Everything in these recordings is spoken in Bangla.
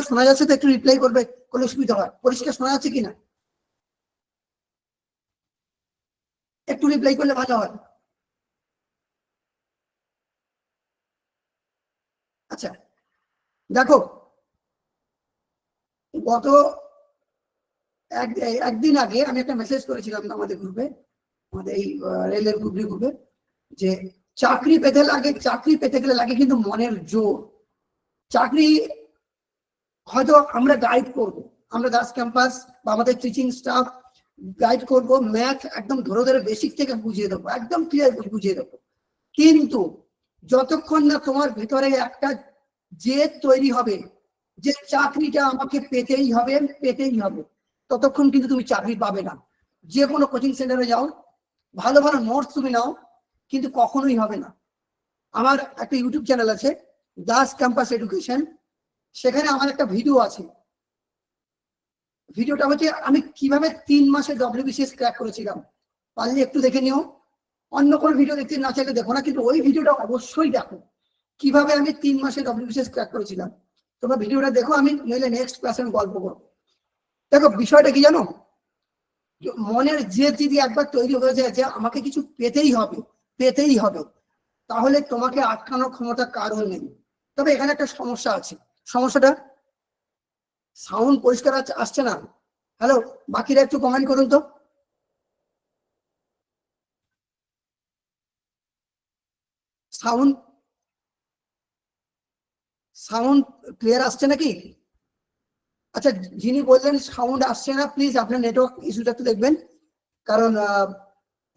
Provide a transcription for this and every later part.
শোনা যাচ্ছে তো? একটু রিপ্লাই করবে, কোনো সুবিধা হয়। পরিষ্কার শোনা যাচ্ছে কিনা একটু রিপ্লাই করলে ভালো হয়। আচ্ছা দেখো, গত একদিন আগে আমি একটা মেসেজ করেছিলাম আমাদের গ্রুপে, আমাদের এই রেলের গ্রুপে, যে চাকরি পেতে গেলে লাগে কিন্তু মনের জোর। চাকরি হয়তো আমরা গাইড করব, আমরা দাস ক্যাম্পাস বা আমাদের টিচিং স্টাফ গাইড করব, ম্যাথ একদম ধরে ধরে বেসিক থেকে বুঝিয়ে দেবো, একদম ক্লিয়ার বুঝিয়ে দেবো। কিন্তু যতক্ষণ না তোমার ভেতরে একটা জেদ তৈরি হবে যে চাকরিটা আমাকে পেতেই হবে, ততক্ষণ কিন্তু তুমি চাকরি পাবে না। যে কোনো কোচিং সেন্টারে যাও, ভালো ভালো নোটস তুমি নাও, কিন্তু কখনোই হবে না। আমার একটা ইউটিউব চ্যানেল আছে, দাস ক্যাম্পাস এডুকেশন, সেখানে আমার একটা ভিডিও আছে। ভিডিওটা হচ্ছে আমি কিভাবে 3 মাসে ডব্লিউবিসিএস ক্র্যাক করেছিলাম, পারলে একটু দেখে নিও। অন্য কোনো ভিডিও দেখতে না চাইলে দেখো না, কিন্তু ওই ভিডিওটা অবশ্যই দেখো, কিভাবে আমি 3 মাসে ডব্লিউবিসিএস ক্র্যাক করেছিলাম। তোমরা ভিডিওটা দেখো, আমি নইলে নেক্সট ক্লাসে গল্প করবো। দেখো বিষয়টা কি জানো, মনের জেদ যদি একবার তৈরি হয়ে যায় যে আমাকে কিছু পেতেই হবে, তাহলে তোমাকে আটকানোর ক্ষমতা কারণ নেই। তবে এখানে একটা সমস্যা আছে। সমস্যাটা, সাউন্ড পরিষ্কার আসছে না। হ্যালো, বাকিরা একটু কমেন্ট করুন তো। সাউন্ড ক্লিয়ার আসছে নাকি? আচ্ছা, যিনি বললেন সাউন্ড আসছে না, প্লিজ আপনার নেটওয়ার্ক ইস্যুটা একটু দেখবেন, কারণ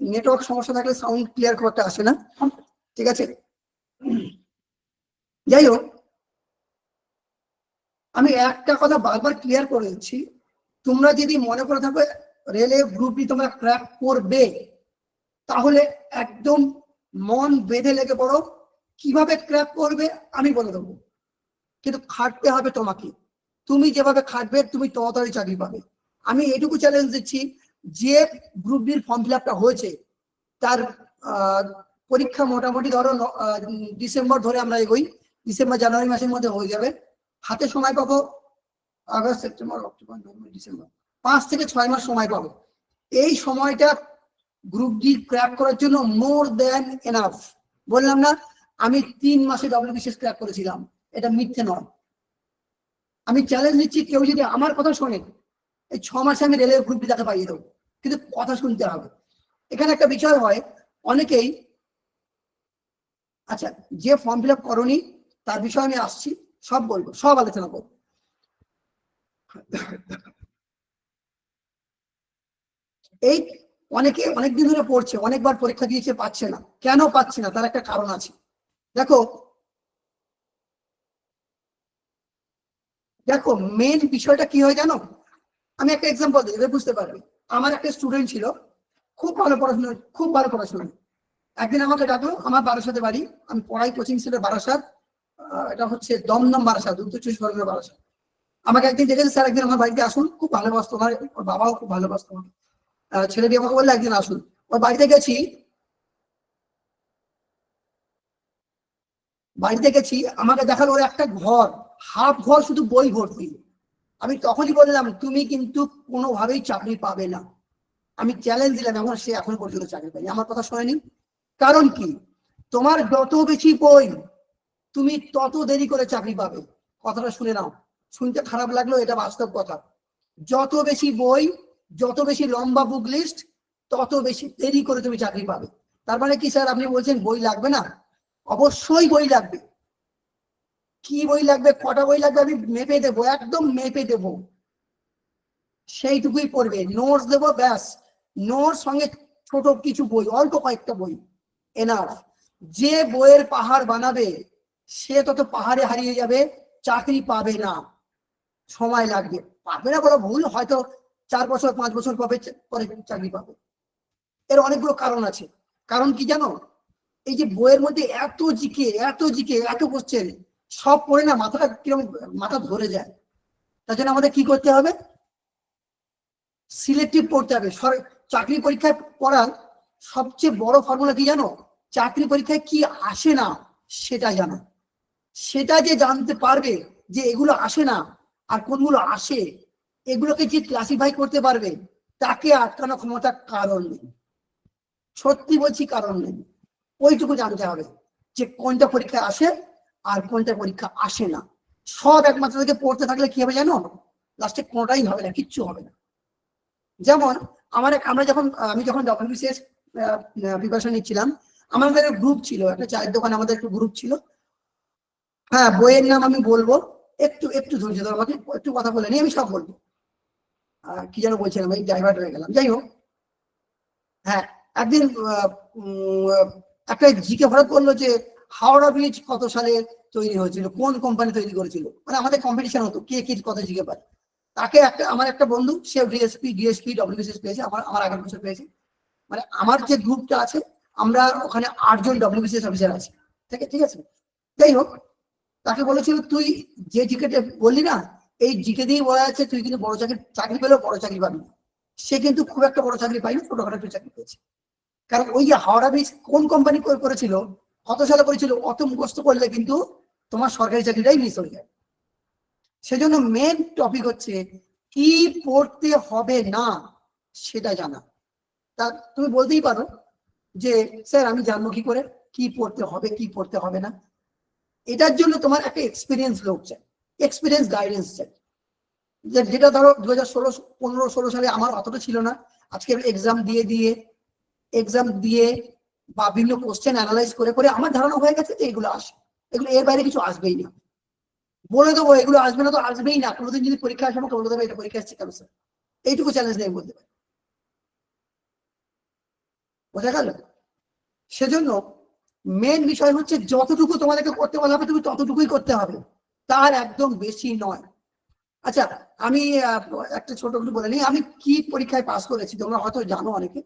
নেটওয়ার্ক সমস্যা থাকলে সাউন্ড ক্লিয়ার খুব একটা আসে না। ঠিক আছে, যাই হোক, আমি একটা কথা বারবার ক্লিয়ার করে দিচ্ছি, তোমরা যদি মনে করে থাকো রেলে গ্রুপ ডি তোমরা ক্র্যাক করবে, তাহলে একদম মন বেঁধে লেগে পড়ো। কিভাবে ক্র্যাক করবে আমি বলে দেবো, কিন্তু খাটতে হবে তোমাকে। তুমি যেভাবে খাটবে তুমি তাড়াতাড়ি চাকরি পাবে। আমি এটুকু চ্যালেঞ্জ দিচ্ছি, যে গ্রুপ ডির ফর্ম ফিল আপটা হয়েছে তার পরীক্ষা মোটামুটি ধরো ডিসেম্বর ধরে আমরা এগোই, ডিসেম্বর জানুয়ারি মাসের মধ্যে হয়ে যাবে। হাতে সময় পাবো August September October November December, 5 থেকে 6 মাস সময় পাবো। এই সময়টা গ্রুপ ডি ক্র্যাক করার জন্য মোর দেন এনাফ। বললাম না আমি 3 মাসে ডব্লিউবিসিএস ক্র্যাক করেছিলাম, এটা মিথ্যে নয়। আমি চ্যালেঞ্জ দিচ্ছি, কেউ যদি আমার কথা শোনে, এই 6 মাসে আমি রেলের গ্রুপ ডি তাকে পাইয়ে দেবো, কিন্তু কথা শুনতে হবে। এখানে একটা বিষয় হয়, অনেকেই, আচ্ছা যে ফর্ম ফিল আপ করনি তার বিষয়ে আমি আসছি, সব বলবো, সব আলোচনা করবো। এই অনেকে অনেকদিন ধরে পড়ছে, অনেকবার পরীক্ষা দিয়েছে, পাচ্ছে না। কেন পাচ্ছে না, তার একটা কারণ আছে। দেখো দেখো মেন বিষয়টা কি হয় জানো, আমি একটা এক্সাম্পল দিই, বুঝতে পারবে। আমার একটা স্টুডেন্ট ছিল, খুব ভালো পড়াশোনা। একদিন আমাকে ডাকলো, আমার বারাসাতে বাড়ি, আমি পড়াই কোচিং সেন্টার বারাসাত, এটা হচ্ছে দমদম বারাসাত, উত্তর 24 পরগনা বারাসাত। আমাকে একদিন ডেকেছে, স্যার একদিন আমার বাড়িতে আসুন, খুব ভালোবাসতো আমার, ওর বাবাও খুব ভালোবাসতো আমাকে। ছেলেটি আমাকে বললো একদিন আসুন। ওর বাড়িতে গেছি, আমাকে দেখালো ওর একটা ঘর, হাফ ঘর শুধু বই ভর্তি। আমি তখনই বললাম তুমি কিন্তু কোনোভাবেই চাকরি পাবে না। আমি চ্যালেঞ্জ দিলাম, এখন সে এখন পর্যন্ত চাকরি পায়নি। আমার কথা শোনেনি। কারণ কি, তোমার যত বেশি বই তুমি তত দেরি করে চাকরি পাবে। কথাটা শুনে নাও, শুনতে খারাপ লাগলো, এটা বাস্তব কথা। যত বেশি বই, যত বেশি লম্বা বুক লিস্ট, তত বেশি দেরি করে তুমি চাকরি পাবে। তার মানে কি স্যার আপনি বলছেন বই লাগবে না? অবশ্যই বই লাগবে। কি বই লাগবে, কটা বই লাগবে আমি মেপে দেবো, একদম মেপে দেবো। সেইটুকুই পড়বে, নোটস দেবো ব্যাস। নোটস সঙ্গে ছোট কিছু বই, অল্প কয়েকটা বই এনাফ। যে বইয়ের পাহাড় বানাবে সে তত পাহাড়ে হারিয়ে যাবে, চাকরি পাবে না। সময় লাগবে, পাবে না বলা ভুল, হয়তো 4 বছর 5 বছর পরে চাকরি পাবে। এর অনেকগুলো কারণ আছে। কারণ কি জানো, এই যে বইয়ের মধ্যে এত কোশ্চেন, সব পড়ে না মাথাটা কিরকম, মাথা ধরে যায়। তার জন্য আমাদের কি করতে হবে, সিলেক্টিভ পড়তে হবে। চাকরি পরীক্ষায় পড়ার সবচেয়ে বড় ফর্মুলা কি জানো, চাকরি পরীক্ষায় কি আসে না সেটা জানো। সেটা যে জানতে পারবে যে এগুলো আসে না, আর কোনগুলো আসে, এগুলোকে যে ক্লাসিফাই করতে পারবে তাকে আটকানো ক্ষমতা কারণ নেই, সত্যি বলছি কারণ নেই। ওইটুকু জানতে হবে যে কোনটা পরীক্ষা আসে আর কোনটা পরীক্ষা আসে না। সব একমাত্র থেকে পড়তে থাকলে কি হবে জানো, লাস্টে কোনোটাই হবে না, কিচ্ছু হবে না। যেমন আমি যখন ডব্লিউবিসিএস প্রিপারেশন নিচ্ছিলাম, আমাদের গ্রুপ ছিল, একটা চায়ের দোকানে আমাদের একটু গ্রুপ ছিল। হ্যাঁ, বইয়ের নাম আমি বলবো, একটু একটু ধৈর্য ধরো, আমাকে একটু কথা বলে নি, আমি সব বলবো। কি যেন বলছিলাম, এই ডাইভার্ট হয়ে গেলাম, যাই হোক। হ্যাঁ, একদিন একটা জিকে হঠাৎ বললো যে হাওড়া ব্রিজ কত সালে তৈরি হয়েছিল, কোন কোম্পানি তৈরি করেছিল, মানে আমাদের কম্পিটিশন হতো কে কি কত জিকে পারে। তাকে আমার একটা বন্ধু, সে ডিএসপি ডব্লিউবিসিএস পেয়েছে, আমার আগের বছর পেয়েছে। মানে আমার যে গ্রুপটা আছে, আমরা ওখানে 8 জন ডব্লিউবিসিএস অফিসার আছি, ঠিক আছে। যাই হোক, তাকে বলেছিল তুই যে জিকেটে বললি না, এই জিকে দিয়েই বলা যাচ্ছে তুই কিন্তু বড় চাকরি পেলেও বড় চাকরি পাবি। সে কিন্তু খুব একটা বড় চাকরি পাইনি, ছোটখাটো একটা চাকরি পেয়েছে। কারণ ওই যে হাওড়া ব্রিজ কোন কোম্পানি করেছিল, কত সালে করেছিল, অত মুখস্থ করলে কিন্তু তোমার সরকারি চাকরিটাই মিস হয়ে যায়। সেজন্য মেন টপিক হচ্ছে কি পড়তে হবে না সেটা জানা। তা তুমি বলতেই পারো যে স্যার আমি জানবো কি করে কি পড়তে হবে কি পড়তে হবে না। এটার জন্য তোমার একটা এক্সপিরিয়েন্স লোক চাই, এক্সপিরিয়েন্স গাইডেন্স চাই। যেটা ধরো 2015-16 সালে আমার অতটা ছিল না। আজকে এক্সাম দিয়ে বা বিভিন্ন কোশ্চেন অ্যানালাইজ করে করে আমার ধারণা হয়ে গেছে যে এগুলো আসে, এগুলো এর বাইরে কিছু আসবেই না। বলে দেবো এগুলো আসবে না তো আসবেই না, কোনোদিন যদি পরীক্ষা আসে আমাকে বলে দেবে এটা পরীক্ষা আসছে কেন স্যার, এইটুকু চ্যালেঞ্জ নেই বলতে পারি। বোঝা গেল? সেজন্য মেন বিষয় হচ্ছে যতটুকু তোমাদেরকে করতে বলা হবে তুমি ততটুকুই করতে হবে, তার একদম বেশি নয়। আচ্ছা, আমি একটা ছোট একটু বলে নিই, আমি কি পরীক্ষায় পাস করেছি তোমরা হয়তো জানো অনেকে।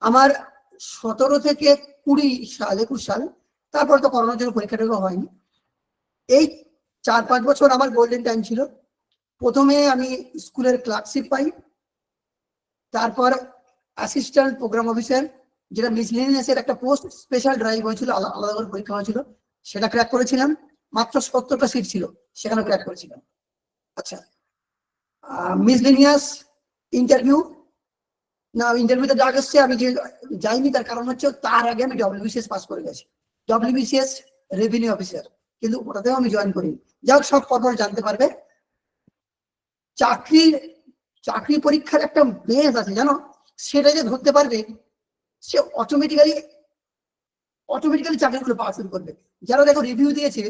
আমার 17 থেকে 21 সাল, তারপর তো করোনার জন্য পরীক্ষাটা হয়নি। এই 4-5 বছর আমার গোল্ডেন টাইম ছিল। প্রথমে আমি স্কুলের ক্লার্কশিপ পাই, তারপর অ্যাসিস্ট্যান্ট প্রোগ্রাম অফিসার, যেটা মিসলেনিয়াসের একটা পোস্ট, স্পেশাল ড্রাইভ হয়েছিল, আলাদা করে পরীক্ষা হয়েছিল, সেটা ক্র্যাক করেছিলাম। মাত্র 70টা সিট ছিল, সেখানে ক্র্যাক করেছিলাম। আচ্ছা, মিসলেনিয়াস ইন্টারভিউ, না ইন্টারভিউতে ডাক এসছে, আমি যে যাইনি তার কারণ হচ্ছে তার আগে আমি ডব্লিউবিসিএস পাস করে গেছি, ডব্লিউবিসিএস রেভিনিউ অফিসার, কিন্তু ওটাতেও আমি জয়েন করিনি। যাই হোক, সব পরপর জানতে পারবে। চাকরি পরীক্ষার একটা বেস আছে জানো, সেটা যে ধরতে পারবে সে অটোমেটিক্যালি চাকরিগুলো পাওয়া শুরু করবে। যারা দেখো রিভিউ দিয়েছে,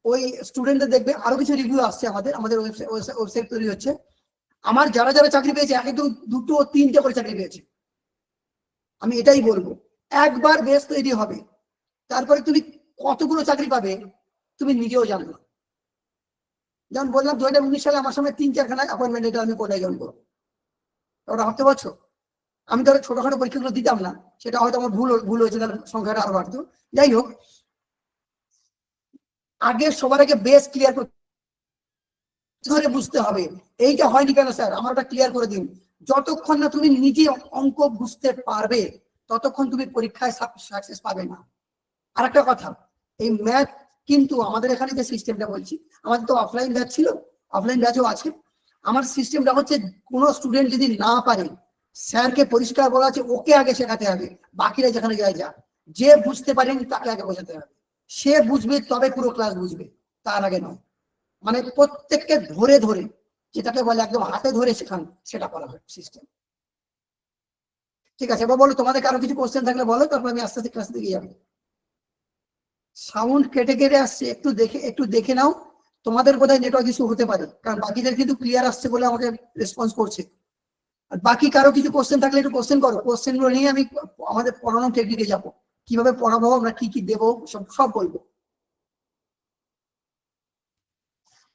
ওই স্টুডেন্টদের দেখবে আরো কিছু রিভিউ আসছে, আমাদের ওয়েবসাইট তৈরি হচ্ছে। আমার যারা যারা চাকরি পেয়েছে, একে তো 2-3টে করে চাকরি পেয়েছে। আমি এটাই বলবো, একবার বেস তৈরি হবে, তারপরে তুমি কতগুলো চাকরি পাবে তুমি নিজেও জানো না। যেমন বললাম 2019 সালে আমার সঙ্গে 3-4খানা অ্যাপয়েন্টমেন্ট, এটা আমি কোথায় জয়েন করবো, ওটা ভাবতে পারছো? আমি ধরো ছোটখাটো পরীক্ষাগুলো দিতাম না, সেটা হয়তো আমার ভুল হয়েছে, তাহলে সংখ্যাটা আরো বাড়তো। যাই হোক, সবার আগে বেস ক্লিয়ার ধরে বুঝতে হবে এইটা হয়নি কেন স্যার, আমার ওটা ক্লিয়ার করে দিন। যতক্ষণ না তুমি নিজে অঙ্ক বুঝতে পারবে ততক্ষণ তুমি পরীক্ষায় সাকসেস পাবে না। আর একটা কথা, এই ম্যাথ কিন্তু আমাদের এখানে যে সিস্টেমটা বলছি, আমাদের তো অফলাইন ব্যাচ ছিল, অফলাইন ব্যাচও আছে। আমার সিস্টেমটা হচ্ছে কোনো স্টুডেন্ট যদি না পারে, স্যারকে পরিষ্কার বলা আছে ওকে আগে শেখাতে হবে, বাকিরা যেখানে যায় যা। যে বুঝতে পারেনি তাকে আগে বোঝাতে হবে, সে বুঝবে তবে পুরো ক্লাস বুঝবে, তার আগে নয়। মানে প্রত্যেককে ধরে ধরে, যেটাকে বলে একদম হাতে ধরে শেখানো, সেটা করা হয় সিস্টেম। ঠিক আছে, এবার বলো তোমাদের কারো কিছু কোশ্চেন থাকলে বলো, তারপর আমি আস্তে আস্তে ক্লাস দিকে যাবো। সাউন্ড কেটে কেটে আসছে, একটু দেখে নাও। তোমাদের বোধহয় নেটওয়ার্ক ইস্যু হতে পারে, কারণ বাকিদের কিন্তু ক্লিয়ার আসছে বলে আমাকে রেসপন্স করছে। আর বাকি কারো কিছু কোশ্চেন থাকলে একটু কোশ্চেন করো, কোশ্চেন গুলো নিয়ে আমি আমাদের পড়ানো টেকনিকে যাবো, কিভাবে পড়াবো আমরা, কি কি দেবো, সব বলবো।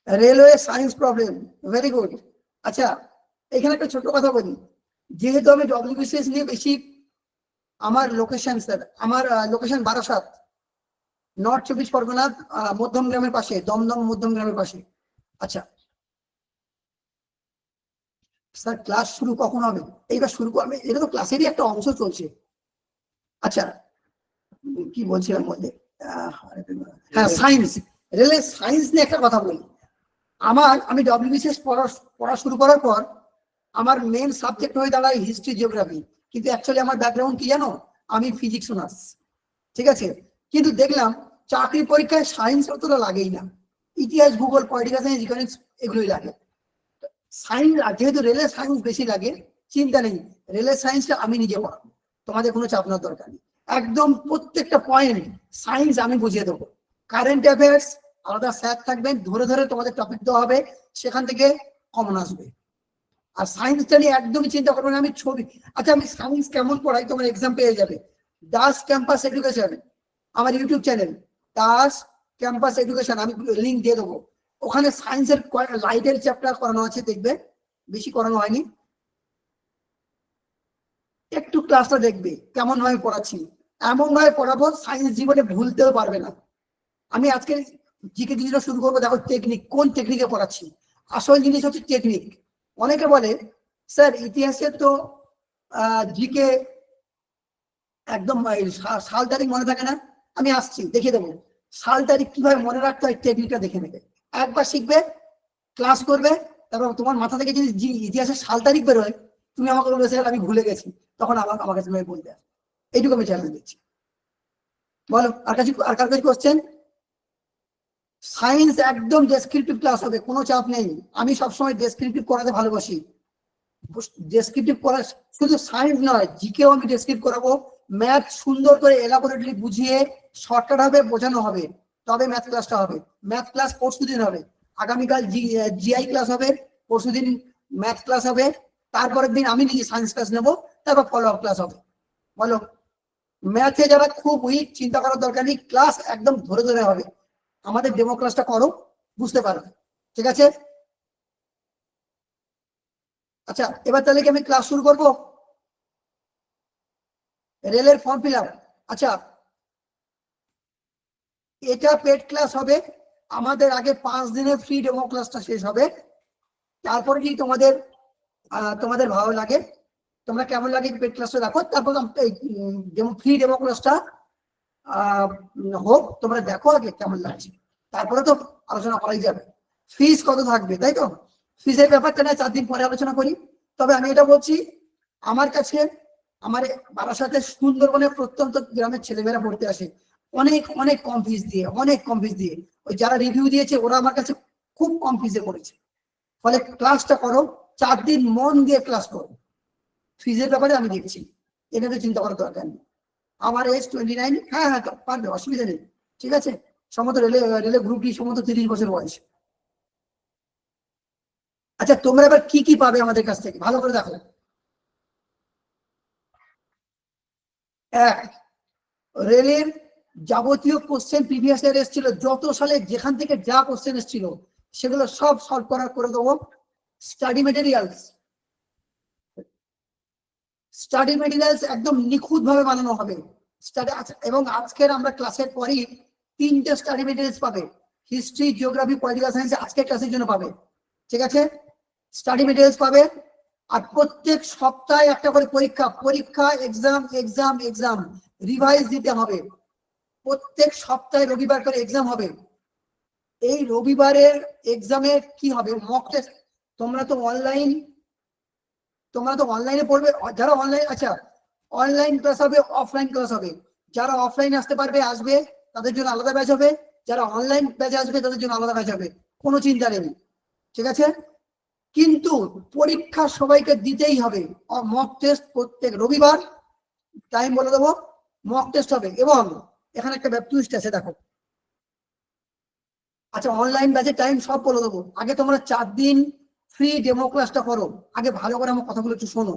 Railway science problem, very good. আচ্ছা, এখানে একটা ছোট কথা বলি, যেহেতু আমি ডব্লিউবিসিএস নিয়ে বেশি, আমার লোকেশন স্যার, আমার লোকেশন বারাসাত, নর্থ 24 পরগনা, মধ্যম গ্রামের পাশে, দমদম মধ্যম গ্রামের পাশে। আচ্ছা স্যার, ক্লাস শুরু কখন হবে? এইবার শুরু করবে, এটা তো ক্লাসেরই একটা অংশ চলছে। আচ্ছা, কি বলছিলাম মধ্যে, হ্যাঁ সায়েন্স, রেলে সায়েন্স নিয়ে একটা কথা বলি। আমি ডব্লিউবিসিএস পড়া শুরু করার পর আমার মেন সাবজেক্ট হয়ে দাঁড়ায় হিস্ট্রি জিওগ্রাফি, কিন্তু অ্যাকচুয়ালি আমার ব্যাকগ্রাউন্ড কি জানো, আমি ফিজিক্স অনার্স, ঠিক আছে। কিন্তু দেখলাম চাকরি পরীক্ষায় সায়েন্স অতটা লাগেই না, ইতিহাস, ভূগোল, পলিটিক্যাল সায়েন্স, ইকোনমিক্স এগুলোই লাগে। সায়েন্স, যেহেতু রেলের সায়েন্স বেশি লাগে, চিন্তা নেই, রেলের সায়েন্সটা আমি নিজে পড়াবো, তোমাদের কোনো চাপ নেওয়ার দরকার নেই। একদম প্রত্যেকটা পয়েন্ট সায়েন্স আমি বুঝিয়ে দেবো। কারেন্ট অ্যাফেয়ার্স আলাদা স্যার থাকবেন, ধরে ধরে তোমাদের টপিক দেওয়া হবে, সেখান থেকে কমন আসবে। আর সায়েন্সটা নিয়ে একদমই চিন্তা করবে না। আমি ছবি, আচ্ছা আমি সায়েন্স কেমন পড়াই তোমার এক্সাম পেয়ে যাবে। দাস ক্যাম্পাস এডুকেশন আমার YouTube channel, Das campus education, আমি লিঙ্ক দিয়ে দেবো। ওখানে সায়েন্সের লাইটের চ্যাপ্টার করানো আছে, দেখবে বেশি করানো হয়নি, একটু ক্লাসটা দেখবে কেমন ভাবে পড়াচ্ছি, এমন ভাবে পড়াবো সায়েন্স জীবনে ভুলতেও পারবে না। আমি আজকে জিকে জিনিসটা শুরু করবো, দেখো টেকনিক, কোন টেকনিকে পড়াচ্ছি। আসল জিনিস হচ্ছে টেকনিক। অনেকে বলে স্যার ইতিহাসে তো জিকে একদম সাল তারিখ মনে থাকে না। আমি আসছি দেখিয়ে দেবো সাল তারিখ কিভাবে মনে রাখতে হয়, টেকনিকটা দেখে নেবে, একবার শিখবে, ক্লাস করবে, তারপর তোমার মাথা থেকে যদি ইতিহাসের সাল তারিখ বেরোয়, তুমি আমাকে বলবে স্যার আমি ভুলে গেছি, তখন আমার কাছে বলবে। এইটুকু আমি চ্যালেঞ্জ দিচ্ছি। বলো আর কার কাছে কোশ্চেন? সায়েন্স একদম ডেসক্রিপটিভ ক্লাস হবে, কোনো চাপ নেই। আমি সবসময় ডেসক্রিপটিভ করাতে ভালোবাসি। ডেসক্রিপটিভ করা শুধু সায়েন্স নয়, জিকেও আমি ডেসক্রিপ্ট করাবো। ম্যাথ সুন্দর করে এলাবোরেটলি বুঝিয়ে শর্টকাট হবে, বোঝানো হবে, তবে ম্যাথ ক্লাসটা হবে। ম্যাথ ক্লাস পরশুদিন হবে, আগামীকাল জিআই ক্লাস হবে, পরশুদিন ম্যাথ ক্লাস হবে, তারপরের দিন আমি নিজে সায়েন্স ক্লাস নেবো, তারপর ফলো আপ ক্লাস হবে। বলো, ম্যাথে যারা খুব উইক, চিন্তা করার দরকার নেই, ক্লাস একদম ধরে ধরে হবে। আমাদের ডেমো ক্লাসটা করো, বুঝতে পারবে, ঠিক আছে। আচ্ছা এবার তাহলে কি আমি ক্লাস শুরু করবো? রেলের ফর্ম ফিল আপ, আচ্ছা এটা পেড ক্লাস হবে। আমাদের আগে 5 দিনের ফ্রি ডেমো ক্লাসটা শেষ হবে, তারপরে কি তোমাদের ভালো লাগে, তোমরা কেমন লাগে পেড ক্লাসটা দেখো, তারপর ফ্রি ডেমো ক্লাসটা হোক, তোমরা দেখো আগে কেমন লাগছে, তারপরে তো আলোচনা করাই যাবে। ফিস কত থাকবে, তাই তো? ফিসের ব্যাপারটা না 4 দিন পরে আলোচনা করি। তবে আমি এটা বলছি, আমার কাছে, আমার বারাসাতে সুন্দরবনের প্রত্যন্ত গ্রামের ছেলেমেয়েরা পড়তে আসে, অনেক অনেক কম ফিস দিয়ে, অনেক কম ফিস দিয়ে। ওই যারা রিভিউ দিয়েছে ওরা আমার কাছে খুব কম ফিসে পড়েছে। ফলে ক্লাসটা করো, 4 দিন মন দিয়ে ক্লাস করো। ফিজের ব্যাপারে আমি দেখছি, এটা তো চিন্তা করার দরকার নেই। আমার এজ 29, হ্যাঁ হ্যাঁ পারবে, অসুবিধা নেই, ঠিক আছে। সমস্ত রেলে গ্রুপ ডি সমস্ত 30 বছর বয়স। আচ্ছা তোমরা এবার কি কি পাবে আমাদের কাছ থেকে ভালো করে দেখো। এক, রেলের যাবতীয় কোশ্চেন প্রিভিয়াস ইয়ার এসেছিল, যত সালে যেখান থেকে যা কোশ্চেন এসেছিল সেগুলো সব সলভ করে দেবো। স্টাডি মেটেরিয়ালস একদম নিখুঁত ভাবে বানানো হবে। এবং আজকের আমরা ক্লাসের পরই 3টে স্টাডি মেটেরিয়ালস পাবে, হিস্ট্রি, জিওগ্রাফি, পলিটিক্যাল সায়েন্স, আজকের ক্লাসের জন্য পাবে, ঠিক আছে। স্টাডি মেটেরিয়ালস পাবে। আর প্রত্যেক সপ্তাহে একটা করে পরীক্ষা এক্সাম রিভাইজ দিতে হবে। প্রত্যেক সপ্তাহে রবিবার করে এক্সাম হবে। এই রবিবারের এক্সামে কি হবে, মক টেস্ট। তোমরা তো অনলাইনে পড়বে, যারা অনলাইন, আচ্ছা অনলাইন ক্লাস হবে, অফলাইন ক্লাস হবে। যারা অফলাইন আসতে পারবে আসবে, তাদের জন্য আলাদা ব্যাচ হবে। যারা অনলাইন ব্যাচে আসবে তাদের জন্য আলাদা ব্যাচ হবে, কোনো চিন্তা নেই, ঠিক আছে। কিন্তু পরীক্ষা সবাইকে দিতেই হবে। মক টেস্ট প্রত্যেক রবিবার, টাইম বলে দেবো, মক টেস্ট হবে। এবং এখানে একটা টুইস্ট আছে, দেখো। আচ্ছা অনলাইন ব্যাচের টাইম সব বলে দেবো, আগে তোমরা 4 দিন ফ্রি ডেমো ক্লাসটা করো। আগে ভালো করে আমার কথাগুলো একটু শোনো।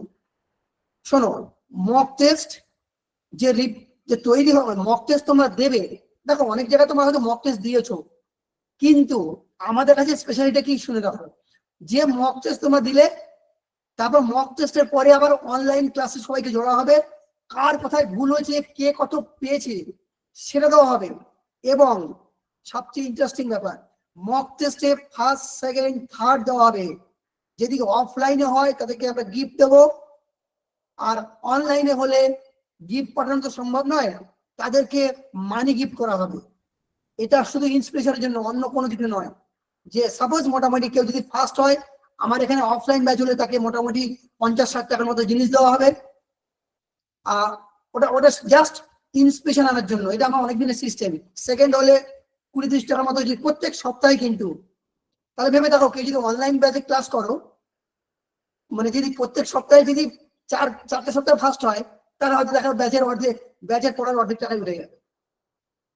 মক টেস্ট যে তৈরি হবে, মক টেস্ট তোমরা দেবে। দেখো অনেক জায়গায় তোমরা হয়তো মক টেস্ট দিয়েছো, কিন্তু আমাদের কাছে স্পেশালিটা কি শুনে রাখো, যে মক টেস্ট তোমরা দিলে, তারপর মক টেস্টের পরে আবার অনলাইন ক্লাসে সবাইকে জোড়া হবে, কার কোথায় ভুল হয়েছে, কে কত পেয়েছে সেটা দেওয়া হবে। এবং সবচেয়ে ইন্টারেস্টিং ব্যাপার, মক টেস্টে ফার্স্ট, সেকেন্ড, থার্ড দেওয়া হবে। যদি অফলাইনে হয় তাদেরকে আমরা গিফট দেবো, আর অনলাইনে হলে গিফট পাঠানো তো সম্ভব নয়, তাদেরকে মানি গিফট করা হবে। এটা শুধু ইন্সপিরেশনের জন্য, অন্য কোনো কিছু নয়। যে সাপোজ মোটামুটি কেউ যদি ফার্স্ট হয়, আমার এখানে অফলাইন ব্যাচ হলে তাকে মোটামুটি 50-60 টাকার মতো জিনিস দেওয়া হবে। ওটা ওটা জাস্ট ইন্সপিরেশন আনার জন্য, এটা আমার অনেকদিনের সিস্টেম। সেকেন্ড হলে 20-30 টাকার মতো যদি প্রত্যেক সপ্তাহে, কিন্তু তাহলে ভেবে দেখো কেউ যদি অনলাইন ব্যাচে ক্লাস করো, মানে যদি প্রত্যেক সপ্তাহে যদি 4-4টে সপ্তাহে ফার্স্ট হয়, তাহলে হয়তো দেখো ব্যাচের পড়ার অর্ধেক টাকায় উঠে যাবে।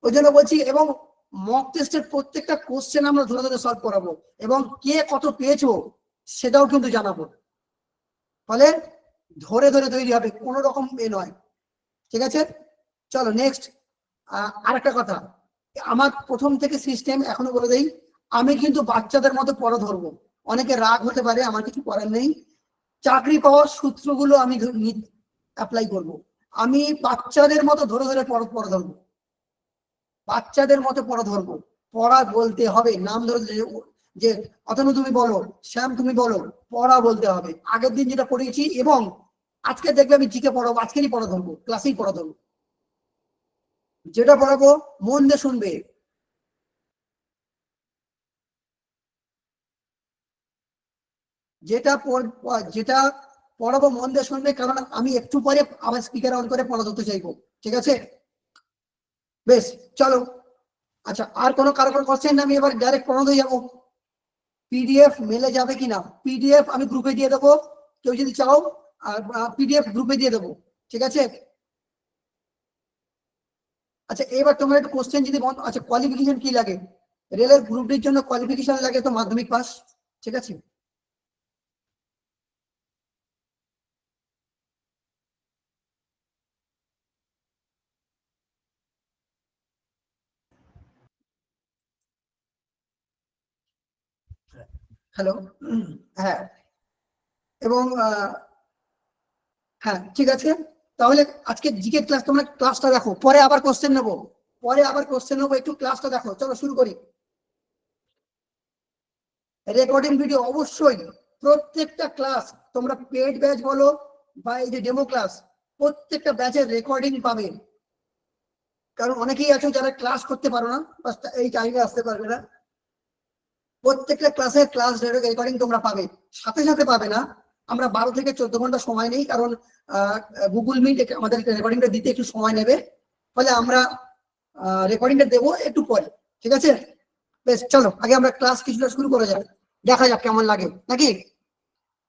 ওই জন্য বলছি, এবং মক টেস্টের প্রত্যেকটা কোশ্চেন আমরা ধরে ধরে সলভ করাবো, এবং কে কত পেয়েছো সেটাও কিন্তু জানাবো। ফলে ধরে ধরে তৈরি হবে, কোনো রকম নয়। ঠিক আছে, চলো নেক্সট। আরেকটা কথা, আমার প্রথম থেকে সিস্টেম এখনো বলে দেই, আমি কিন্তু বাচ্চাদের মতো পড়া ধরবো। অনেকে রাগ হতে পারে, আমার কিছু করার নেই। চাকরি পাওয়ার সূত্রগুলো আমি অ্যাপ্লাই করব। আমি বাচ্চাদের মতো ধরে ধরে পড়া ধরবো, বাচ্চাদের মতো পড়া ধরবো। পড়া বলতে হবে, নাম ধরে যে অতনু তুমি বলো, শ্যাম তুমি বলো, পড়া বলতে হবে। আগের দিন যেটা পড়িয়েছি, এবং আজকে দেখবে আমি জিকে পড়াবো, আজকেরই পড়া ধরবো, ক্লাসেই পড়া ধরবো। যেটা পড়াবো মন দিয়ে শুনবে। যেটা পড়াবো মন দিয়ে শুনবে, কারণ আমি একটু পরে আবার স্পিকার অন করে পড়া ধরতে চাইবো। ঠিক আছে, বেশ, চলো। আচ্ছা, আর কারো কোনো কোশ্চেন? আমি এবার ডাইরেক্ট পড়াতে যাবো। পিডিএফ মেলে যাবে কিনা? পিডিএফ আমি গ্রুপে দিয়ে দেবো, কেউ যদি চাও। আর পিডিএফ গ্রুপে দিয়ে দেবো, ঠিক আছে। আচ্ছা, এবার তোমার একটা কোশ্চেন যদি আচ্ছা, কোয়ালিফিকেশন কি লাগে? রেলের গ্রুপ ডির জন্য কোয়ালিফিকেশন লাগে তো মাধ্যমিক পাস, ঠিক আছে। হ্যালো, হ্যাঁ, এবং হ্যাঁ, ঠিক আছে। তাহলে আজকে জিকে ক্লাস, তোমরা ক্লাসটা দেখো, পরে আবার কোশ্চেন নেবো, একটু ক্লাসটা দেখো, চলো শুরু করি। রেকর্ডিং ভিডিও অবশ্যই, প্রত্যেকটা ক্লাস, তোমরা পেড ব্যাচ বলো বা এই যে ডেমো ক্লাস, প্রত্যেকটা ব্যাচের রেকর্ডিং পাবে। কারণ অনেকেই আছে যারা ক্লাস করতে পারো না, এই টাইমে আসতে পারবে না। প্রত্যেকটা ক্লাস রেকর্ডিং তোমরা পাবে, সাথে সাথে পাবে না। আমরা 12 থেকে 14 ঘন্টা সময় নেই, কারণ গুগল মিট আমাদের রেকর্ডিংটা দিতে একটু সময় নেবে। ফলে আমরা রেকর্ডিংটা দেবো একটু পরে, ঠিক আছে। বেশ, চলো আগে আমরা ক্লাস কিছুটা শুরু করা যাক, দেখা যাক কেমন লাগে, নাকি?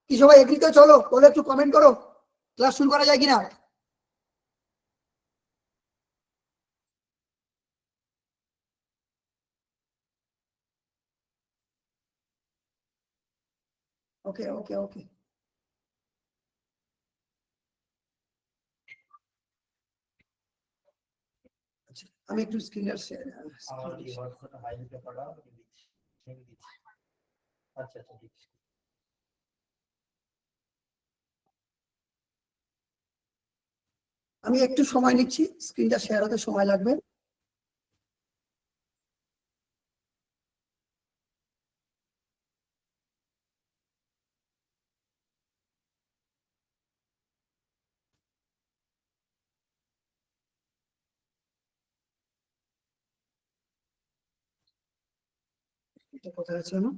কি সবাই এগ্রি তো? চলো বলে একটু কমেন্ট করো, ক্লাস শুরু করা যায় কিনা। ওকে, ওকে, ওকে। আচ্ছা, আমি একটু স্ক্রিনটা শেয়ার। আচ্ছা, আচ্ছা, ঠিক আছে। আমি একটু সময় নিচ্ছি, স্ক্রিনটা শেয়ার হতে সময় লাগবে। এটা কোথায় আছে না?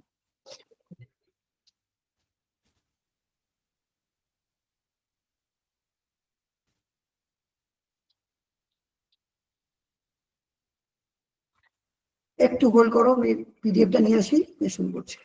একটু হোল্ড করো, আমি পিডিএফটা নিয়ে আসি, শুরু করছি।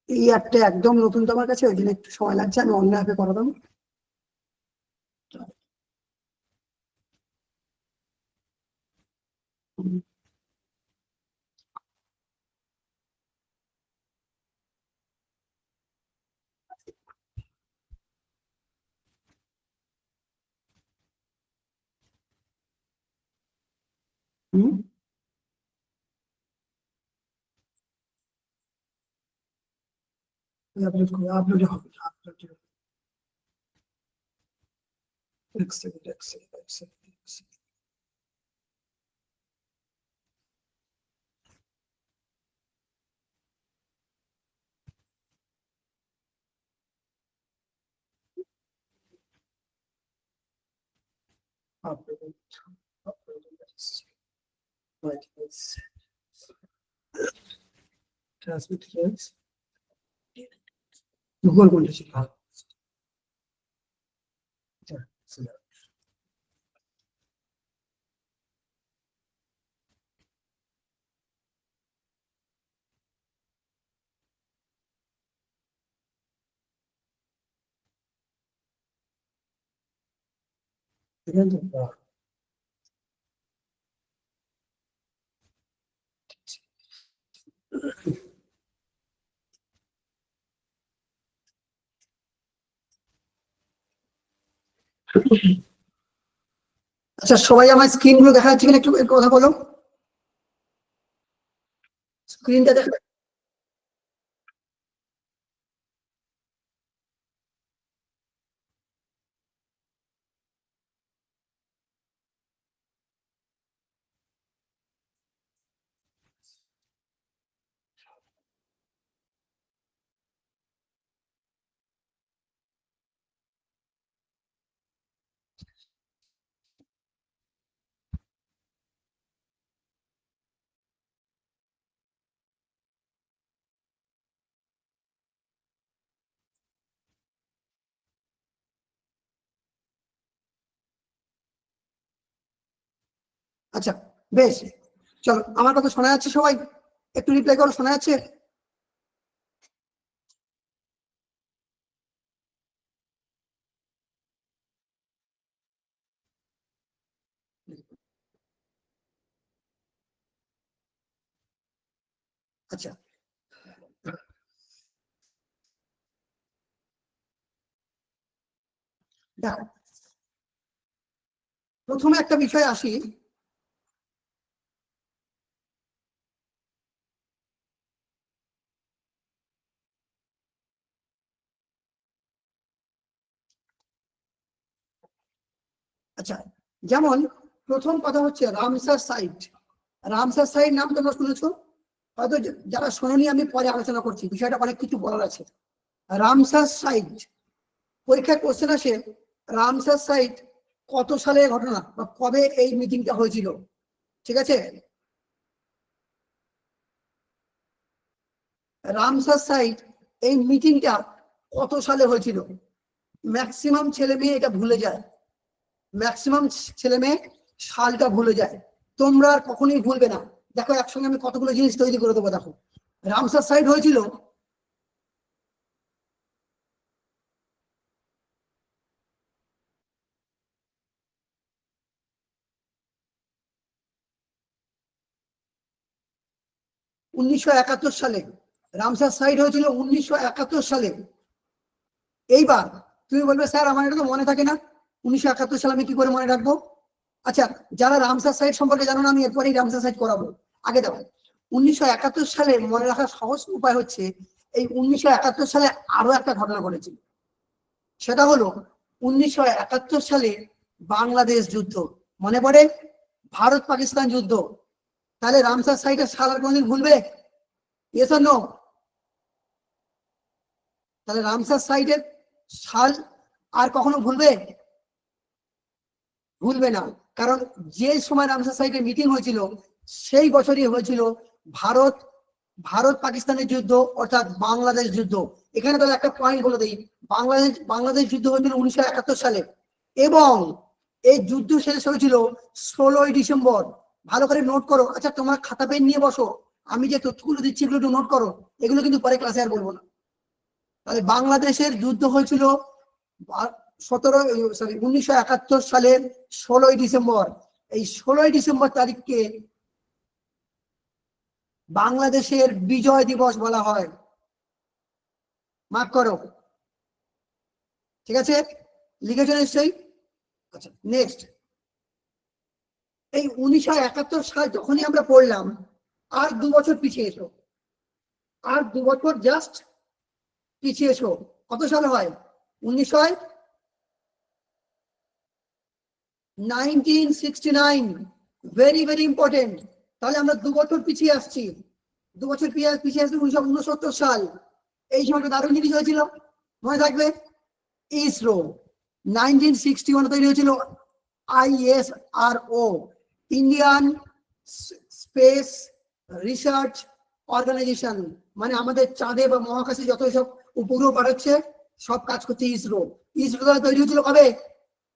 এই অ্যাপটা একদম নতুন তোমার কাছে, ওই জন্য একটু সময় লাগছে, আমি অন্য অ্যাপে করে দেবো। হুম। আপলোড করে আপলোড হবে আপলোড এক সেকেন্ড এক সেকেন্ড এক second upload transmit friends Google করেছি আচ্ছা সবাই আমার স্ক্রিন গুলো দেখা যাচ্ছে কিনা একটু কথা বলো স্ক্রিনটা দেখা আচ্ছা বেশ চলো আমার কথা শোনা যাচ্ছে সবাই একটু রিপ্লাই করো শোনা যাচ্ছে আচ্ছা দেখো প্রথমে একটা বিষয় আসি আচ্ছা যেমন প্রথম কথা হচ্ছে রামসার সাইট রামসার সাইট নাম তোমরা শুনেছো হয়তো যারা শোনোনি আমি পরে আলোচনা করছি বিষয়টা অনেক কিছু বলার আছে রামসার সাইট পরীক্ষায় কোশ্চেন আসে রামসার সাইট কত সালে ঘটনা বা কবে এই মিটিংটা হয়েছিল ঠিক আছে রামসার সাইট এই মিটিংটা কত সালে হয়েছিল ম্যাক্সিমাম ছেলে মেয়ে এটা ভুলে যায় ম্যাক্সিমাম ছেলে মেয়ে সালটা ভুলে যায় তোমরা আর কখনোই ভুলবে না দেখো একসঙ্গে আমি কতগুলো জিনিস তৈরি করে দেবো দেখো রামসার সাইট হয়েছিল 1971 সালে রামসার সাইট হয়েছিল 1971 সালে এইবার তুমি বলবে স্যার আমার এটা তো মনে থাকে না 1971 সালে আমি কি করে মনে রাখবো আচ্ছা যারা রামসার সাইট সম্পর্কে জানো না আমি এরপরেই রামসার সাইট করাবো আগে দেখো 1971 সালে মনে রাখার সহজ উপায় হচ্ছে এই 1971 সালে আরো একটা ঘটনা ঘটেছিল সেটা হলো 1971 সালে বাংলাদেশ যুদ্ধ মনে পড়ে ভারত পাকিস্তান যুদ্ধ তাহলে রামসার সাইটের সাল আর কোনদিন ভুলবে ইয়েস অর নো তাহলে রামসার সাইটের সাল আর কখনো ভুলবে ভুলবে না কারণ যে সময় রামসার সাইটে মিটিং হয়েছিল সেই বছরই হয়েছিল ভারত ভারত পাকিস্তানের যুদ্ধ অর্থাৎ বাংলাদেশ যুদ্ধ এখানে তাহলে একটা পয়েন্ট বলে দিই বাংলাদেশ যুদ্ধ হয়েছিল 1971 সালে এবং এই যুদ্ধ শেষ হয়েছিল 16ই ডিসেম্বর ভালো করে নোট করো আচ্ছা তোমার খাতা পেন নিয়ে বসো আমি যে তথ্যগুলো দিচ্ছি এগুলো একটু নোট করো এগুলো কিন্তু পরে ক্লাসে আর বলবো না তাহলে বাংলাদেশের যুদ্ধ হয়েছিল 1971 সালের 16ই ডিসেম্বর এই 16ই ডিসেম্বর তারিখকে বাংলাদেশের বিজয় দিবস বলা হয় মার্ক করো ঠিক আছে লিখেছো নিশ্চয়ই আচ্ছা নেক্সট এই 1971 সাল যখনই আমরা পড়লাম আর 2 বছর পিছিয়ে এসো আর 2 বছর জাস্ট পিছিয়েছো। কত সালে হয়? 1969। Very very important. তাহলে আমরা 2 বছর পিছিয়ে আসছি, 2 বছর পিছিয়ে আসছি। 1969 সাল। এই সময়টা দারুণ জিনিস হয়েছিল, মনে থাকবে। ইসরো 1961 তৈরি হয়েছিল। ISRO, Indian space research organisation, মানে আমাদের চাঁদে বা মহাকাশে যত সব উপগ্রহ পাঠাচ্ছে সব কাজ করছে ইসরো। ইসরো তৈরি হয়েছিল কবে?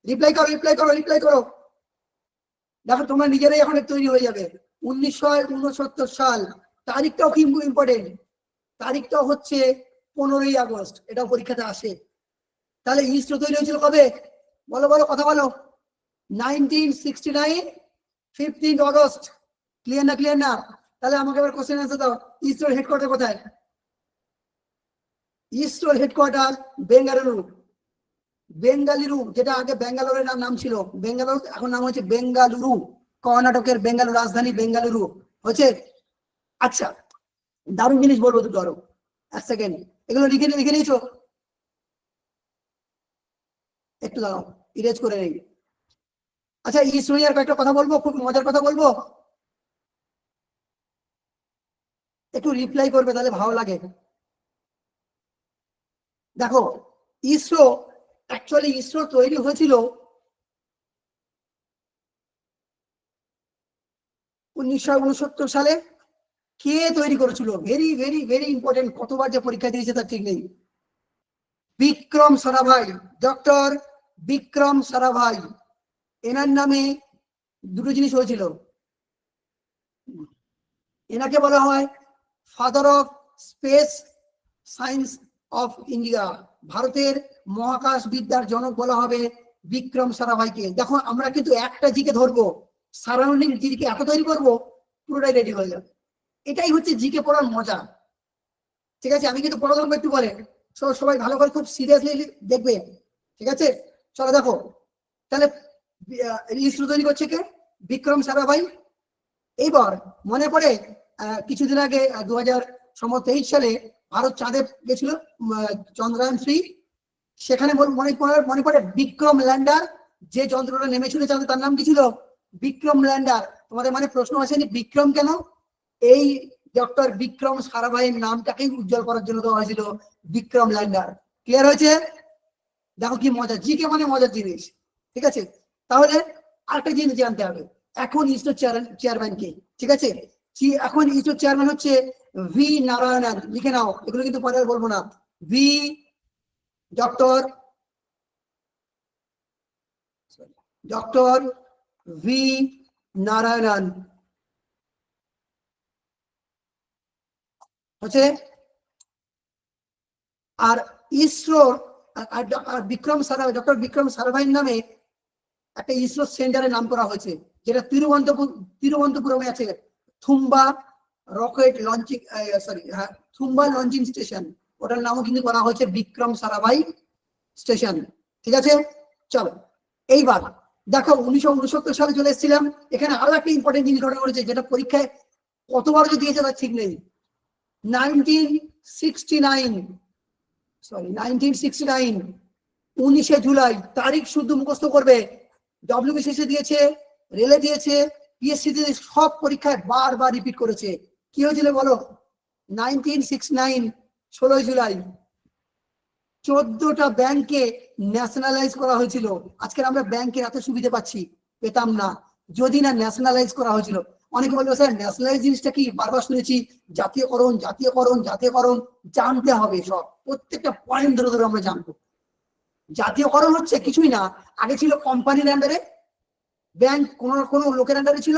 রিপ্লাই করো, রিপ্লাই করো, রিপ্লাই করো। দেখো তোমরা নিজেরাই এখন তৈরি হয়ে যাবে। 1969 সাল। তারিখটাও কি ইম্পর্টেন্ট, তারিখটাও হচ্ছে 15ই আগস্ট, এটাও পরীক্ষাতে আসে। তাহলে ইসরো তৈরি হয়েছিল কবে? বলো বলো, কথা বলো। 1969, 15 আগস্ট। ক্লিয়ার না? ক্লিয়ার না? তাহলে আমাকে এবার কোশ্চেন আনসার দাও। ইসরোর হেডকোয়ার্টার কোথায়? ইসরোর হেডকোয়ার্টার বেঙ্গালুরু। বেঙ্গালুরু, যেটা আগে ব্যাঙ্গালোরের নাম ছিল বেঙ্গালুরু, এখন নাম হচ্ছে বেঙ্গালুরু। কর্ণাটকের বেঙ্গালুরু, রাজধানী বেঙ্গালুরু হচ্ছে। আচ্ছা, দারুণ জিনিস বলবো, দুটো আরো। এক সেকেন্ড, এগুলো লিখে নিয়েছো? একটু দাঁড়াও, ইরেজ করে নেই। আচ্ছা, ইসরো নিয়ে আর কয়েকটা কথা বলবো, খুব মজার কথা বলবো। একটু রিপ্লাই করবে, তাহলে ভালো লাগে। দেখো, ইসরো অ্যাকচুয়ালি ইসরো তৈরি হয়েছিল 1969 সালে। কে তৈরি করেছিল? ভেরি ভেরি ভেরি ইম্পর্টেন্ট, কতবার যে পরীক্ষা দিয়েছে তার ঠিক নেই। বিক্রম সারাভাই, ডক্টর বিক্রম সারাভাই। এনার নামে দুটো জিনিস হয়েছিল। এনাকে বলা হয় father of speech science of India. ভারতের মহাকাশ বিদ্যার জনক বলা হবে বিক্রম সারাভাইকে। দেখো, আমরা কিন্তু একটা জিকে ধরবো, সারাউন্ডিং জিকে এত তৈরি করবো, পুরোটাই রেডি হয়ে যাবে। এটাই হচ্ছে জিকে পড়ার মজা। ঠিক আছে, আমি কিন্তু পড়া ধরবো একটু পরে, সবাই ভালো করে খুব সিরিয়াসলি দেখবে। ঠিক আছে, চলো দেখো। তাহলে ইসরো তৈরি করছে কে? বিক্রম সারাভাই। এইবার মনে পড়ে কিছুদিন আগে 2023 সালে ভারত চাঁদে গেছিল, চন্দ্রায়ন 3। সেখানে মনে পড়ে বিক্রম ল্যান্ডার, যে যন্ত্রটা নেমেছিল চাঁদে তার নাম কি ছিল? বিক্রম ল্যান্ডার। তোমাদের মানে প্রশ্ন আসেনি বিক্রম কেন? এই ডক্টর বিক্রম সারাভাইয়ের নামটাকেই উজ্জ্বল করার জন্য দেওয়া হয়েছিল বিক্রম ল্যান্ডার। ক্লিয়ার হয়েছে? দেখো কি মজা, জিকে মানে মজার জিনিস। ঠিক আছে, তাহলে আরেকটা জিনিস জানতে হবে, এখন ইসরো চেয়ারম্যান কে? ঠিক আছে, এখন ইসরো চেয়ারম্যান হচ্ছে ভি নারায়ণন। লিখে নাও, এগুলো কিন্তু পরে বলবো না। V doctor doctor V Narayanan হচ্ছে। আর ইসরোর ডক্টর বিক্রম সারাভাইয়ের নামে একটা ইসরো সেন্টারের নাম করা হয়েছে, যেটা তিরুবনন্তপুরমে আছে। থুম্বা রকেট লঞ্চিং, সরি, হ্যাঁ, থুম্বা লঞ্চিং স্টেশন, ওটার নামও কিন্তু করা হয়েছে বিক্রম সারাভাই স্টেশন। ঠিক আছে, চলো এইবার দেখো 1969 সালে চলে এসেছিলাম। এখানে আরো একটা ইম্পর্টেন্ট জিনিস ঘটনা ঘটেছে, যেটা পরীক্ষায় কতবার যে দিয়েছে তার ঠিক নেই। 1969, সরি 1969, 19শে জুলাই। তারিখ শুদ্ধ মুখস্থ করবে। ডব্লিউবিসিএস দিয়েছে, রেলে দিয়েছে, পিএসসি দিয়েছে, সব পরীক্ষায় বারবার রিপিট করেছে। কি হয়েছিল বলো? 1969, 16 জুলাই 14টা ব্যাংকে ন্যাশনালাইজ করা হয়েছিল। আজকে আমরা ব্যাংকের এত সুবিধা পাচ্ছি, পেতাম না যদি না ন্যাশনালাইজ করা হয়েছিল। অনেকে বলবে স্যার ন্যাশনালাইজ জিনিসটা কি? বারবার শুনেছি, জাতীয়করণ জাতীয়করণ জাতীয়করণ। জানতে হবে সব, প্রত্যেকটা পয়েন্ট ধরে ধরে আমরা জানবো। জাতীয়করণ হচ্ছে কিছুই না, আগে ছিল কোম্পানির আন্ডারে ব্যাংক, কোন লোকের আন্ডারে ছিল।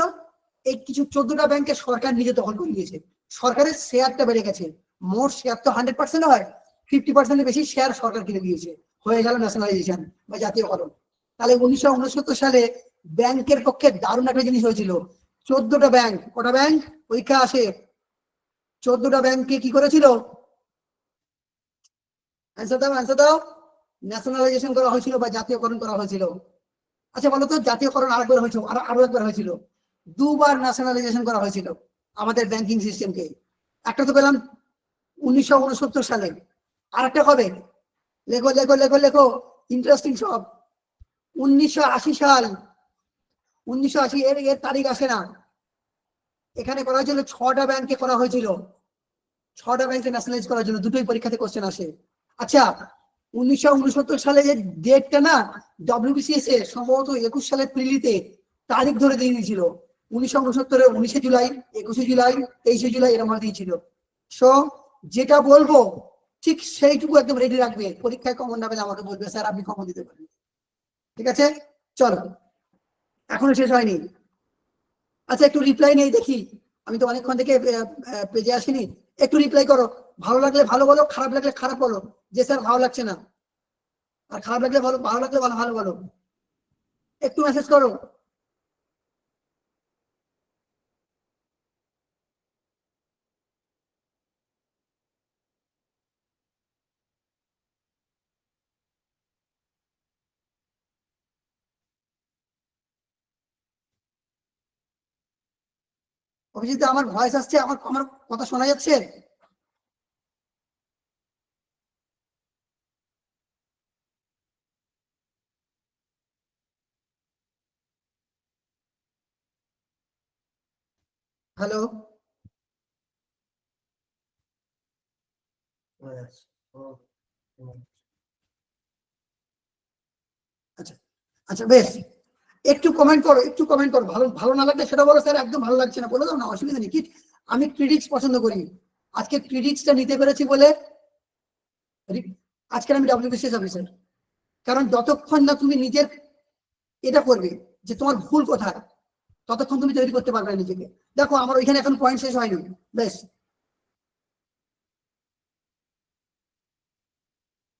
এই কিছু 14টা ব্যাংকে সরকার নিজে দখল করে নিয়েছে। সরকারের শেয়ারটা বেড়ে গেছে, মোট শেয়ার তো 100% হয়, 50%-এর বেশি শেয়ার সরকার কিনে দিয়েছে, হয়ে গেল ন্যাশনালাইজেশন বা জাতীয়করণ। তাহলে 1969 সালে ব্যাংকের পক্ষে দারুণ একটা জিনিস হয়েছিল। 14টা ব্যাংক, কটা ব্যাংক পরীক্ষা আসে? 14টা ব্যাংকে কি করেছিল? অ্যান্সার দাও, অ্যান্সার দাও। ন্যাশনালাইজেশন করা হয়েছিল বা জাতীয়করণ করা হয়েছিল? আচ্ছা বলো তো, জাতীয়করণ আরেকবার হয়েছিল, আরো একবার হয়েছিল, দুবার ন্যাশনালাইজেশন করা হয়েছিল আমাদের ব্যাংকিং সিস্টেমকে। একটা তো পেলাম 1969 সালে, আর একটা কবে, লেখো লেখো লেখো লেখো, ইন্টারেস্টিং সব। 1980 সাল, 1980, এর এর তারিখ আসে না। এখানে করা হয়েছিল 6টা ব্যাংকে করা হয়েছিল, 6টা ব্যাংকে ন্যাশনালাইজ করার জন্য, দুটোই পরীক্ষাতে কোশ্চেন আসে। আচ্ছা 1969 সালে যে ডেটটা না, ডব্লিউবিসিএস এ সম্ভবত 21 সালের প্রিলিতে তারিখ ধরে দিয়ে দিয়েছিল, 1969 19 জুলাই, 21 জুলাই, 23 জুলাই এরকম দিয়েছিল। সো যেটা বলবো ঠিক সেইটুকু একদম রেডি রাখবে, পরীক্ষায় কমন না পেলে আমাকে বলবে স্যার আপনি কমন দিতে পারেন। ঠিক আছে, চলো, এখনো শেষ হয়নি। আচ্ছা একটু রিপ্লাই নেই দেখি, আমি তো অনেকক্ষণ থেকে পেজে আসিনি, একটু রিপ্লাই করো। ভালো লাগলে ভালো বলো, খারাপ লাগলে খারাপ বলো, যে স্যার ভালো লাগছে না। আর খারাপ লাগলে ভালো, ভালো লাগলে ভালো ভালো বলো, একটু মেসেজ করো। অভিজিৎ আমার ভয়েস আসছে, আমার আমার কথা শোনা যাচ্ছে? হ্যালো। আচ্ছা আচ্ছা বেশ, একটু কমেন্ট করো, একটু কমেন্ট করো, ভালো ভালো না লাগলে সেটা বলো স্যার একদম ভালো লাগছে না বলে দাও না, অসুবিধা নেই। কি আমি ক্রিটিক্স পছন্দ করি, আজকে ক্রিটিক্সটা নিতে পেরেছি বলে আজকে আমি ডব্লিউবিসিএস অফিসার। কারণ যতক্ষণ না তুমি নিজের এটা করবে যে তোমার ভুল কোথায়, ততক্ষণ তুমি তৈরি করতে পারবে না নিজেকে। দেখো আমার ওইখানে এখন পয়েন্ট শেষ হয়নি, বেশ।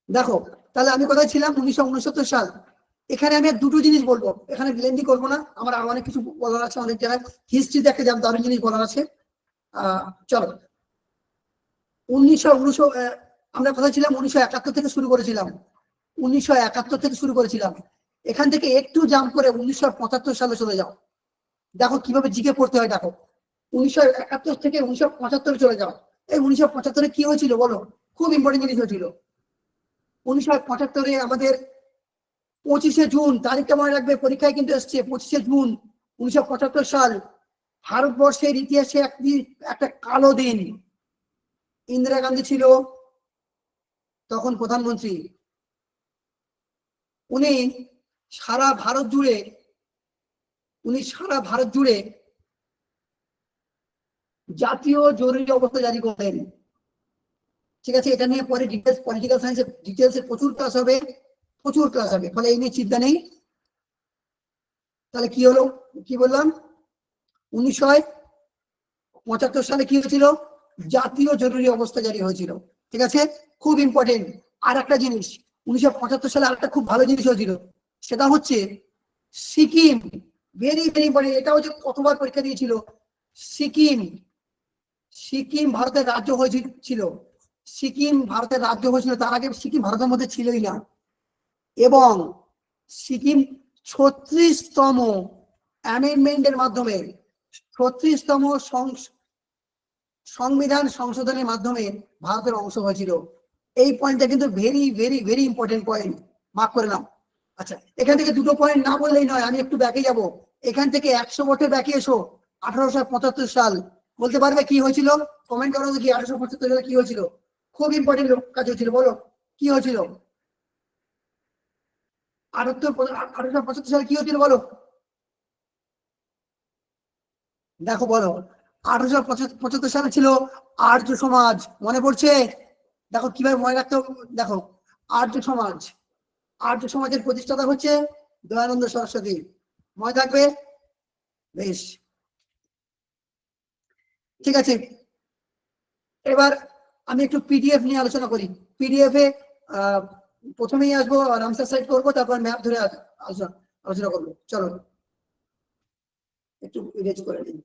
দেখো তাহলে আমি কোথায় ছিলাম, 1969 সাল। এখানে আমি দুটো জিনিস বলবো, এখানে লেন্দি করবো না, আমার আরো অনেক কিছু বলার আছে, অনেক জায়গায় হিস্ট্রিতে একটা দারুণ জিনিস বলার আছে। চলো, 1900 আমরা কোথায় ছিলাম, 1971 থেকে শুরু করেছিলাম, 1971 থেকে শুরু করেছিলাম। এখান থেকে একটু জাম্প করে 1975 সালে চলে যাও, দেখো কিভাবে জিকে পড়তে হয়। দেখো 1971 থেকে 1975 চলে যাও। এই 1975 কি হয়েছিল বলো, খুব ইম্পর্টেন্ট জিনিস হয়েছিল। 1975 আমাদের 25শে জুন, তারিখটা মনে রাখবে, পরীক্ষায় কিন্তু এসছে, 25শে জুন 1975 সাল, ভারতবর্ষের ইতিহাসে একটা কালো দিন। ইন্দিরা গান্ধী ছিল তখন প্রধানমন্ত্রী। উনি সারা ভারত জুড়ে, উনি সারা ভারত জুড়ে জাতীয় জরুরি অবস্থা জারি করেন। ঠিক আছে, এটা নিয়ে পরে ডিটেলস, পলিটিক্যাল সায়েন্সের ডিটেলসে প্রচুর ক্লাস হবে, প্রচুর ক্লাস হবে, ফলে এই নিয়ে চিন্তা নেই। তাহলে কি হলো, কি বললাম, 1975 সালে কি হয়েছিল, জাতীয় জরুরি অবস্থা জারি হয়েছিল। ঠিক আছে, খুব ইম্পর্টেন্ট। আর একটা জিনিস, 1975 সালে আর একটা খুব ভালো জিনিস হয়েছিল, সেটা হচ্ছে সিকিম। ভেরি ভেরি ইম্পর্টেন্ট, এটা হচ্ছে কতবার পরীক্ষা দিয়েছিল। সিকিম, সিকিম ভারতের রাজ্য হয়েছিল, সিকিম ভারতের রাজ্য হয়েছিল, তার আগে সিকিম ভারতের মধ্যে ছিলই না। এবং সিকিম 36তম অ্যামেন্ডমেন্টের মাধ্যমে, 36তম সংবিধান সংশোধনের মাধ্যমে ভারতের অংশ হয়েছিল। এই পয়েন্টটা কিন্তু very very very important point, mark করে নাও। আচ্ছা এখান থেকে দুটো পয়েন্ট না বললেই নয়, আমি একটু ব্যাকে যাব, এখান থেকে 100 বছর ব্যাকে এসো, 1875 সাল। বলতে পারবে কি হয়েছিল, কমেন্ট করো দেখি, 1875 সালে কি হয়েছিল, খুব ইম্পর্টেন্ট কাজ হয়েছিল, বলো কি হয়েছিল। 1875 সালে কি হয়েছিল বলো, দেখো বলো। 1875 সালে ছিল আর্য সমাজ, মনে পড়ছে? দেখো কিভাবে মনে রাখতে হবে, দেখো আর্য সমাজ, আর্য সমাজের প্রতিষ্ঠাতা হচ্ছে দয়ানন্দ সরস্বতী, মনে থাকবে, বেশ। ঠিক আছে, এবার আমি একটু পিডিএফ নিয়ে আলোচনা করি। পিডিএফ এ প্রথমেই আসবো, রামসার সাইড করবো, তারপর ম্যাপ ধরে আলোচনা আলোচনা করবো। চলো একটু ইরেজ করে দিই।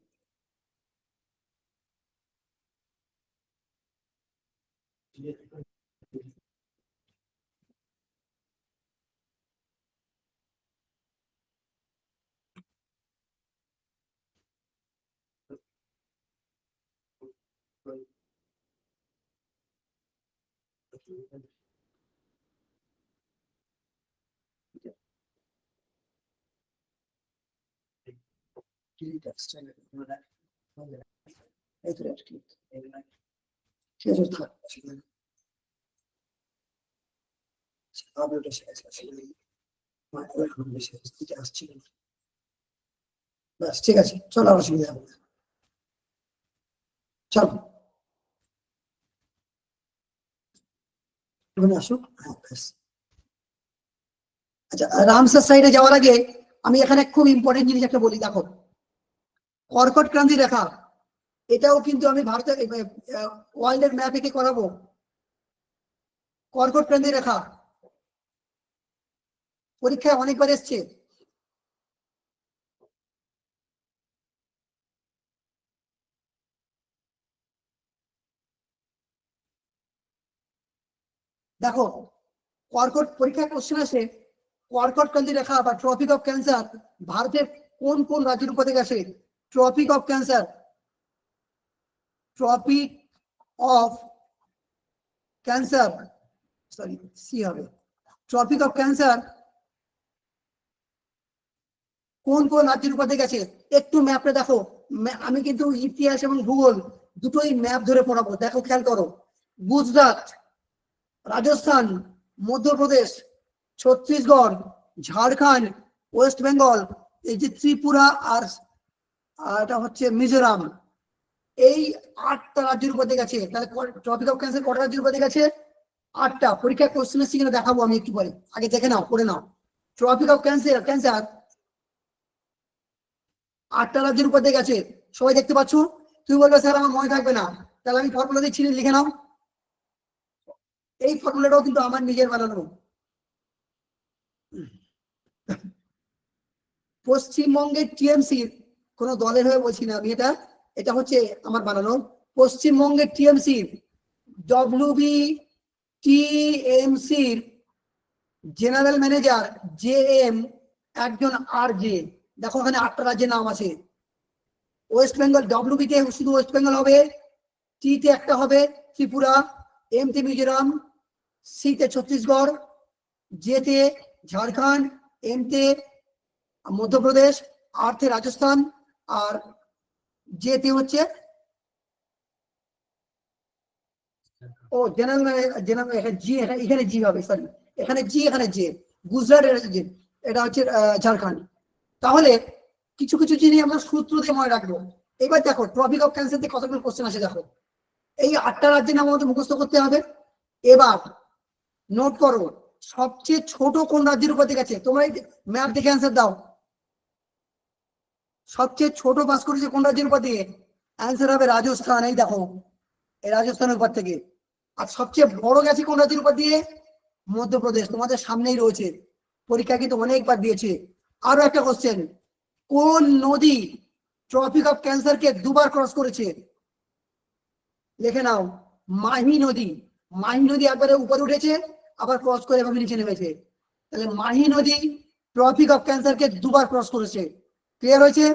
ব্যাস ঠিক আছে, চলো আর অসুবিধা হবে না, চলো এখানে আসুক। হ্যাঁ ব্যাস। আচ্ছা, রামসার সাইডে যাওয়ার আগে আমি এখানে খুব ইম্পর্টেন্ট জিনিস একটা বলি, দেখো কর্কট ক্রান্তি রেখা, এটাও কিন্তু আমি ভারতের ওয়ার্ল্ডের ম্যাপে কি করাবো, কর্কট ক্রান্তি রেখা পরীক্ষায় অনেকবার এসছে। দেখো কর্কট পরীক্ষায় কোশ্চেন আসে, কর্কট ক্রান্তি রেখা বা ট্রপিক অফ ক্যান্সার ভারতের কোন কোন রাজ্যের উপর থেকে আসে? Tropic of cancer, tropic of cancer, sorry C হবে, ট্রপিক অফ ক্যান্সার কোন কোন রাজ্যের উপর থেকে গেছে? একটু ম্যাপটা দেখো, আমি কিন্তু ইতিহাস এবং ভূগোল দুটোই ম্যাপ ধরে পড়াবো, দেখো খেয়াল করো, গুজরাট, রাজস্থান, মধ্যপ্রদেশ, ছত্তিশগড়, ঝাড়খণ্ড, ওয়েস্ট বেঙ্গল, এই যে ত্রিপুরা আর এটা হচ্ছে মিজোরাম, এই 8টা রাজ্যের উপর দিয়ে গেছে। তাহলে ট্রপিক অফ ক্যান্সার কটা রাজ্যের উপর দিয়ে গেছে? 8টা। পরীক্ষায় কোশ্চেন এসে কিনা দেখাবো আমি একটু পরে, আগে দেখে নাও, পড়ে নাও। ট্রপিক অফ ক্যান্সার ক্যান্সার 8টা রাজ্যের উপর দিয়ে গেছে, সবাই দেখতে পাচ্ছ? তুমি বলবে স্যার আমার মনে থাকবে না, তাহলে আমি ফর্মুলা দিচ্ছি, লিখে নাও। এই ফর্মুলাটাও কিন্তু আমার নিজের বানানো। পশ্চিমবঙ্গের টিএমসি, কোনো দলের হয়ে বলছি না আমি, এটা এটা হচ্ছে আমার বানানো। পশ্চিমবঙ্গের টিএমসি ডব্লিউবি টিএমসির জেনারেল ম্যানেজার জে এম একজন আর জে, দেখো ওখানে 8টা রাজ্যের নাম আছে। ওয়েস্ট বেঙ্গল ডব্লিউবি তে শুধু ওয়েস্ট বেঙ্গল হবে, টি তে একটা হবে ত্রিপুরা, এম তে মিজোরাম, সি তে ছত্তিশগড়, জে তে ঝাড়খণ্ড, এম তে মধ্যপ্রদেশ, আর তে রাজস্থান, আর জে তে হচ্ছে ও জেনারেল জেনারেল, এখানে জি, এখানে জি হবে, সরি এখানে জি, এখানে জে, গুজরাট, এটা হচ্ছে ঝাড়খণ্ড। তাহলে কিছু কিছু জিনিস আমরা সূত্র দিয়ে মনে রাখবো। এবার দেখো ট্রপিক অফ ক্যান্সার থেকে কতগুলো কোশ্চেন আসে, দেখো এই 8টা রাজ্যের নাম আমাদের মুখস্থ করতে হবে। এবার নোট করো, সবচেয়ে ছোট কোন রাজ্যের উপর দিয়ে গেছে? তোমরা ম্যাপ দেখে অ্যান্সার দাও। সবচেয়ে ছোট পাস করেছে কোন রাজ্যের উপর দিয়ে? অ্যান্সার হবে রাজস্থান, এই দেখো এই রাজস্থানের উপর থেকে। আর সবচেয়ে বড় গেছে কোন রাজ্যের উপর দিয়ে? মধ্যপ্রদেশ, তোমাদের সামনেই রয়েছে, পরীক্ষা কিন্তু অনেকবার দিয়েছে। আরো একটা কোশ্চেন, কোন নদী ট্রপিক অফ ক্যান্সারকে 2বার ক্রস করেছে? লিখে নাও, মাহি নদী। মাহি নদী একবারে উপরে উঠেছে, আবার ক্রস করে এভাবে নিচে নেমেছে, তাহলে মাহি নদী ট্রপিক অফ ক্যান্সারকে 2বার ক্রস করেছে। ক্লিয়ার হয়েছে?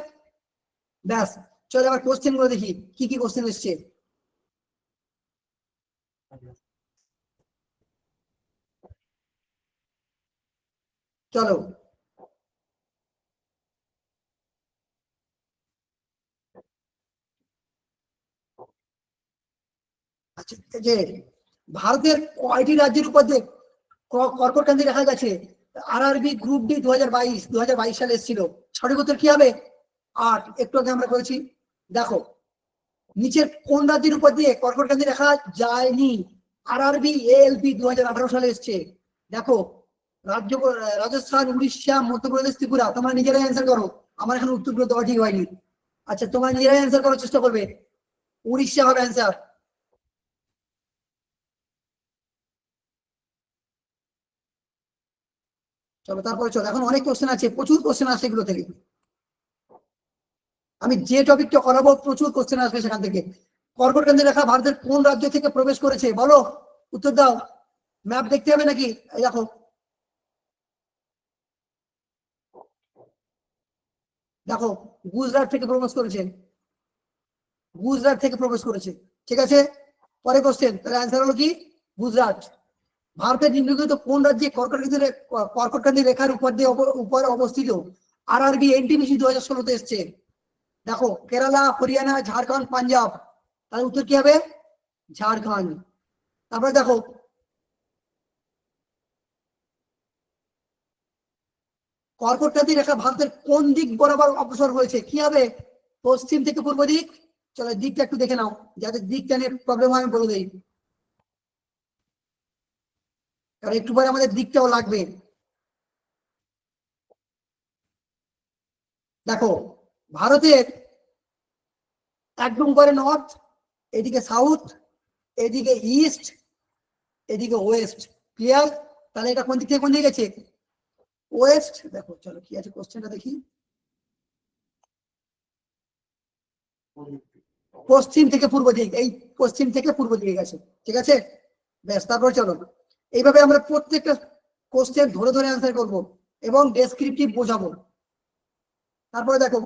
ব্যাস, চলো এবার কোশ্চেন গুলো দেখি, কি কি কোশ্চেন এসছে। চলো আচ্ছা, যে ভারতের কয়টি রাজ্যের উপর দিয়ে কর্কট ক্রান্তি দেখা গেছে? আরআরবি গ্রুপ ডি 2022 সালে এসেছিল, সঠিক উত্তর কি হবে? 8, একটু আগে আমরা করেছি। দেখো নিচের কোন রাজ্যের উপর দিয়ে কর্কট ক্রান্তি দেখা যায়নি? আরআরবি এএলপি 2018 সালে এসছে। দেখো রাজ্য, রাজস্থান, উড়িষ্যা, মধ্যপ্রদেশ, ত্রিপুরা, তোমরা নিজেরাই অ্যান্সার করো, আমার এখানে উত্তরগুলো দেওয়া ঠিক হয়নি। আচ্ছা তোমরা নিজেরাই অ্যান্সার করার চেষ্টা করবে, উড়িষ্যা হবে অ্যান্সার। চলো তারপরে চলো, এখন অনেক কোশ্চেন আছে, প্রচুর কোশ্চেন আছে এগুলো থেকে। আমি যে টপিকটা করাবো প্রচুর কোশ্চেন আসবে সেখান থেকে। কর্কট ক্রান্তি রেখা ভারতের কোন রাজ্য থেকে প্রবেশ করেছে বলো, উত্তর দাও। ম্যাপ দেখতে হবে নাকি? এই দেখো, দেখো গুজরাট থেকে প্রবেশ করেছে, গুজরাট থেকে প্রবেশ করেছে, ঠিক আছে। পরে কোশ্চেন, তাহলে অ্যান্সার হলো কি? গুজরাট। ভারতের নিম্নলিখিত কোন রাজ্যে কর্কটক্রান্তি রেখার উপর অবস্থিত? আরআরবি এনটিপিসি 2016-তে এসছে। দেখো, কেরালা, হরিয়ানা, ঝাড়খণ্ড, পাঞ্জাব। তাহলে উত্তর কি হবে? ঝাড়খণ্ড। তারপরে দেখো, কর্কটক্রান্তি রেখা ভারতের কোন দিক বরাবর অগ্রসর হয়েছে? কি হবে? পশ্চিম থেকে পূর্ব দিক। চলো দিকটা একটু দেখে নাও, যাদের দিকটা নিয়ে প্রবলেম হয় আমি বলে দিই, কারণ একটু পরে আমাদের দিকটাও লাগবে। দেখো, ভারতের একদম করে নর্থ, এদিকে সাউথ, এদিকে ইস্ট, এদিকে ওয়েস্ট। ক্লিয়ার? তাহলে এটা কোন দিক থেকে কোন দিকে গেছে? ওয়েস্ট। দেখো, চলো কি আছে কোশ্চেনটা দেখি। পশ্চিম থেকে পূর্ব দিক, এই পশ্চিম থেকে পূর্ব দিকে গেছে। ঠিক আছে, ব্যাস। তারপর চলো, এইভাবে আমরা প্রত্যেকটা কোশ্চেন ধরে ধরে অ্যান্সার করব এবং ডেসক্রিপটিভ বোঝাবো। তারপরে দেখো,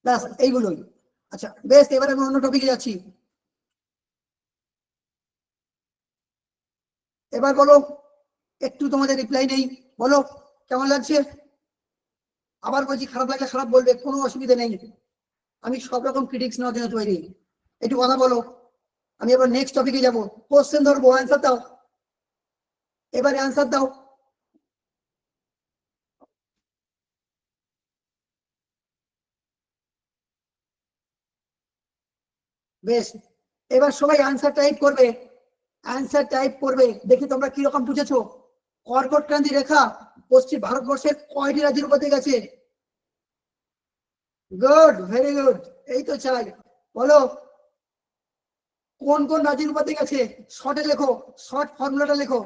ব্যাস এইগুলোই। আচ্ছা বেশ, এবারে আমি অন্য টপিকে যাচ্ছি। এবার বলো, একটু তোমাদের রিপ্লাই নেই, বলো কেমন লাগছে? আবার বলছি, খারাপ লাগলে খারাপ বলবে, কোনো অসুবিধা নেই, আমি সব রকম ক্রিটিক্স নেওয়ার জন্য তৈরি। একটু কথা বলো, আমি এবার নেক্সট টপিকে যাবো। কোশ্চেন ধরবো, অ্যান্সার দাও, এবারে অ্যান্সার দাও। বেশ, এবার সবাই অ্যান্সার টাইপ করবে, অ্যান্সার টাইপ করবে, দেখি তোমরা কিরকম বুঝেছো। কর্কটক্রান্তি রেখা পশ্চিম ভারতবর্ষের কয়টি রাজ্যের উপর দিয়ে গেছে? গুড, ভেরি গুড, এই তো চাই। বলো, কোন কোন রাজ্যের উপর দিয়ে গেছে? শর্টে লেখো, শর্ট ফর্মুলাটা লেখো।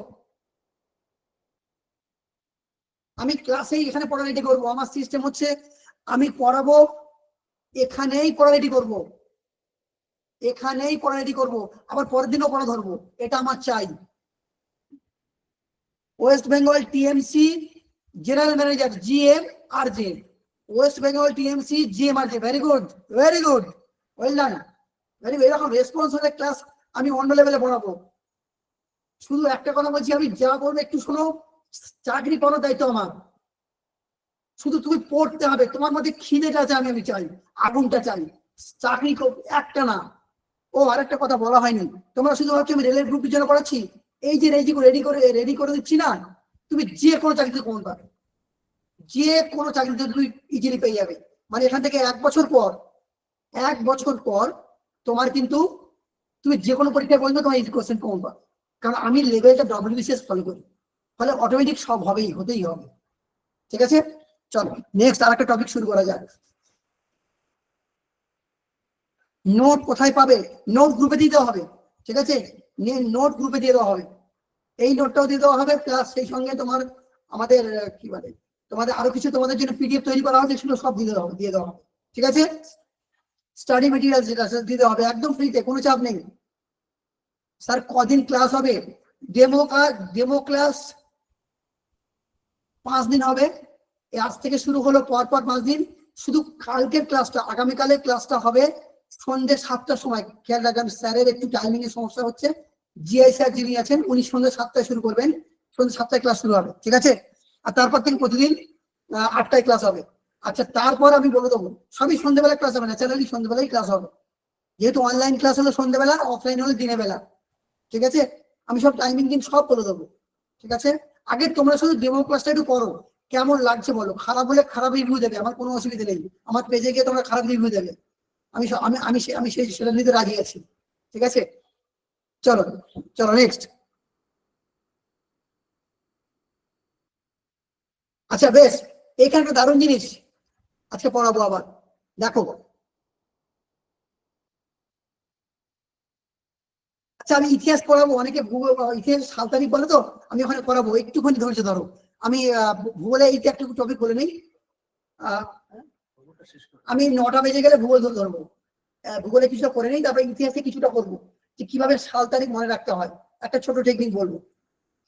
আমি ক্লাসেই এখানে পড়া রেডি করবো, আমার সিস্টেম হচ্ছে আমি পড়াবো, এখানেই পড়া রেডি করবো, এখানেই পড়া রেডি করবো, আবার পরের দিনও পড়া ধরবো, এটা আমার চাই। West Bengal TMC general manager GM R J. West Bengal TMC GM R J, very good, very good, well done, very. এরকম রেসপন্স হলে ক্লাস আমি অন্য লেভেলে পড়াবো। শুধু একটা কথা বলছি, আমি যা বলবো একটু শোনো, চাকরি করার দায়িত্ব আমার, শুধু তুমি পড়তে হবে, তোমার মধ্যে খিদেটা চাই, আমি চাই, আগুনটা চাই, চাকরি একটা না। ও আরেকটা কথা বলা হয়নি, তোমরা শুধু ভাবছো আমি রেলের গ্রুপের জন্য পড়াচ্ছি, এই যে রেডি করে দিচ্ছি না, তুমি যে কোনো চাকরিতে কমন পাবে, যে কোনো চাকরিতে তুমি ইজিলি পেয়ে যাবে। মানে এখান থেকে 1 বছর পর, 1 বছর পর তোমার কিন্তু, তুমি যে কোনো পরীক্ষায় বলবে তোমার এই কোশ্চেন কমন পাবে, কারণ আমি লেভেলটা ডব্লিউবিসিএস ফলো করি, ফলে অটোমেটিক সব হবেই, হতেই হবে। ঠিক আছে, চলো নেক্সট আর একটা টপিক শুরু করা যাক। নোট কোথায় পাবে? নোট গ্রুপে দিয়ে দেওয়া হবে। ঠিক আছে, নোট গ্রুপে দিয়ে দেওয়া হবে, এই নোটটাও দিয়ে দেওয়া হবে, প্লাস সেই সঙ্গে তোমার আমাদের কি বলে, তোমাদের আরো কিছু তোমাদের জন্য পিডিএফ তৈরি করা হয়েছে, সেগুলো সব দিয়ে দেওয়া হবে। ঠিক আছে, স্টাডি মেটেরিয়াল যেটা সেটা দিতে হবে একদম ফ্রিতে, কোনো চাপ নেই। স্যার কদিন ক্লাস হবে? ডেমো ক্লাস 5 দিন হবে। আজ থেকে শুরু হলো, পর 5 দিন। শুধু কালকের ক্লাসটা, আগামীকালের ক্লাসটা হবে সন্ধ্যে 7টার সময়। খেয়াল রাখবেন, স্যারের একটু টাইমিং এর সমস্যা হচ্ছে। জিআই স্যার যিনি আছেন, উনি সন্ধ্যে 7টায় শুরু করবেন, সন্ধ্যে 7টায় ক্লাস শুরু হবে। ঠিক আছে, আর তারপর থেকে প্রতিদিন 8টায় ক্লাস হবে। আচ্ছা, তারপর আমি বলে দেবো, সবই সন্ধ্যেবেলা ক্লাস হবে, ন্যাচারালি সন্ধ্যেবেলায় ক্লাস হবে, যেহেতু অনলাইন ক্লাস হলো সন্ধ্যেবেলা, অফলাইন হলো দিনের বেলা। ঠিক আছে, আমি সব টাইমিং দিন সব বলে দেবো। ঠিক আছে, আগে তোমরা শুধু ডেমো ক্লাসটা একটু করো, কেমন লাগছে বলো, খারাপ হলে খারাপ রিভিউ দেবে, আমার কোনো অসুবিধা নেই, আমার পেজে গিয়ে তোমরা খারাপ রিভিউ দেবে, আমি আমি আমি আমি সেই সেটা নিতে রাজি আছি। ঠিক আছে, চলো, চলো নেক্সট। আচ্ছা বেশ, এখানে একটা দারুণ জিনিস আজকে পড়াবো আবার, দেখো। আচ্ছা, আমি ইতিহাস পড়াবো, অনেকে ভূগোল ইতিহাস সাল তারিখ বলে তো, আমি ওখানে পড়াবো, একটুখানি ধৈর্য ধরো। আমি ভূগোলে এইটা একটু টপিক বলে নিই। আহ, আমি 9টা বেজে গেলে ভূগোল ধরবো, ভূগোলে কিছুটা করে নেই, তারপরে ইতিহাসে কিছুটা করবো, যে কিভাবে সাল তারিখ মনে রাখতে হয়, একটা ছোট টেকনিক বলবো।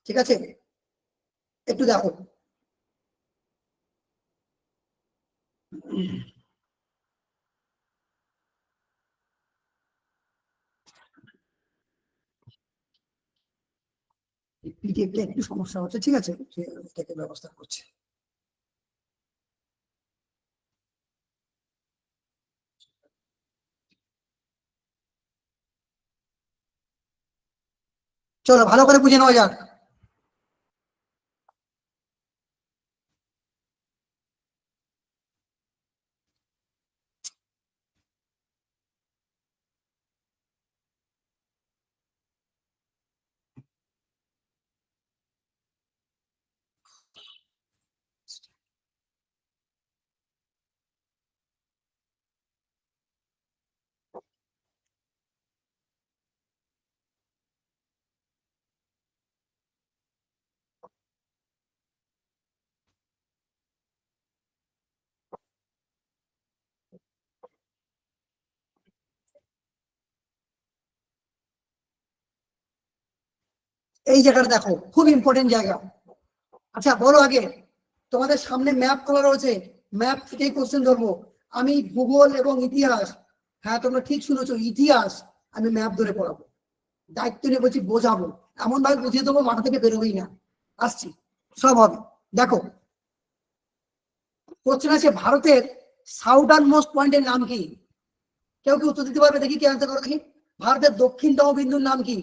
ঠিক আছে, একটু দেখো। পিডিএফটা একটু সমস্যা হচ্ছে, ঠিক আছে, এটাকে ব্যবস্থা করছে। চলো ভালো করে বুঝে নেওয়া যাক। এই জায়গাটা দেখো, খুব ইম্পর্টেন্ট জায়গা। আচ্ছা বলো আগে, তোমাদের সামনে ম্যাপ খোলা রয়েছে, ম্যাপ থেকেই কোশ্চেন ধরবো। আমি ভূগোল এবং ইতিহাস, হ্যাঁ তোমরা ঠিক শুনেছো, ইতিহাস আমি ম্যাপ ধরে পড়াবো, দায়িত্ব নিয়ে বলছি বোঝাবো, এমন ভাবে বুঝিয়ে দেবো মাথা থেকে বেরোবেই না। আসছি, সব হবে। দেখো কোশ্চেন আছে, ভারতের সাউদার্ন মোস্ট পয়েন্টের নাম কি? কেউ কি উত্তর দিতে পারবে? দেখি কে আনসার করো দেখি। ভারতের দক্ষিণতম বিন্দুর নাম কি?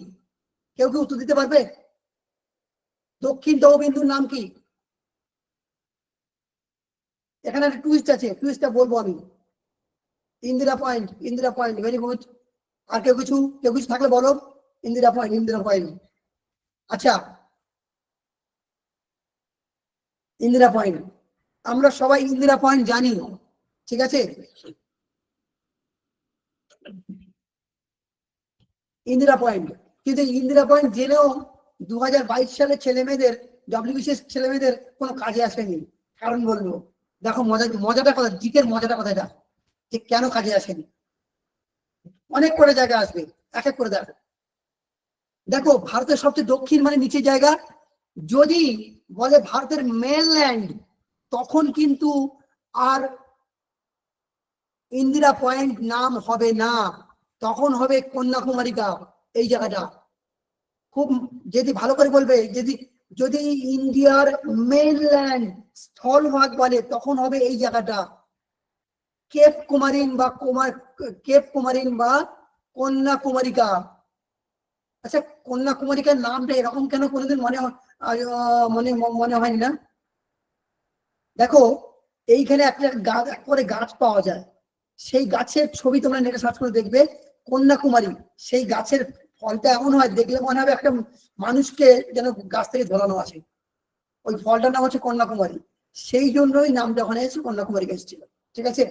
কেউ কি উত্তর দিতে পারবে? দক্ষিণতম বিন্দুর নাম কি? এখানে একটা টুইস্ট আছে, টুইস্টটা বলবো আমি। Indira Point, Indira Point, very good. আর কেউ কিছু থাকলে বলো। ইন্দিরা পয়েন্ট, ইন্দিরা পয়েন্ট। আচ্ছা, ইন্দিরা পয়েন্ট, আমরা সবাই ইন্দিরা পয়েন্ট জানি, ঠিক আছে। ইন্দিরা পয়েন্ট, কিন্তু ইন্দিরা পয়েন্ট জেনেও 2022 সালে ছেলে মেয়েদের, ডব্লিউবিসিএস ছেলে মেয়েদের কোনো কাজে আসেনি। কারণ বলবো, দেখো মজাটা কথা, জিকের মজাটা কথায় দেখো, যে কেন কাজে আসেনি। অনেক করে জায়গা আসবে, এক এক করে দেখো। দেখো ভারতের সবচেয়ে দক্ষিণ মানে নিচে জায়গা, যদি বলে ভারতের মেনল্যান্ড, তখন কিন্তু আর ইন্দিরা পয়েন্ট নাম হবে না, তখন হবে কন্যাকুমারিকা। এই জায়গাটা খুব, যদি ভালো করে বলবে, যদি যদি ইন্ডিয়ার মেনল্যান্ড স্থলভাগ বলে, তখন হবে এই জায়গাটা কেপ কুমারিন বা কেপ কুমারিন বা কন্যাকুমারিকা। আচ্ছা, কন্যাকুমারিকার নামটা এরকম কেন কোনোদিন মনে মনে হয়নি না? দেখো এইখানে একটা গাছ, একবারে গাছ পাওয়া যায়, সেই গাছের ছবি তোমরা নেটে সার্চ করে দেখবে, কন্যাকুমারী। সেই গাছের ফলটা এমন হয়, দেখলে মনে হবে একটা মানুষকে যেন গাছ থেকে ঝোলানো আছে। ওই ফলটার নাম হচ্ছে কন্যাকুমারী, সেই জন্যই নামটা ওখানে এসে কন্যাকুমারী এসেছিল, ঠিক আছে।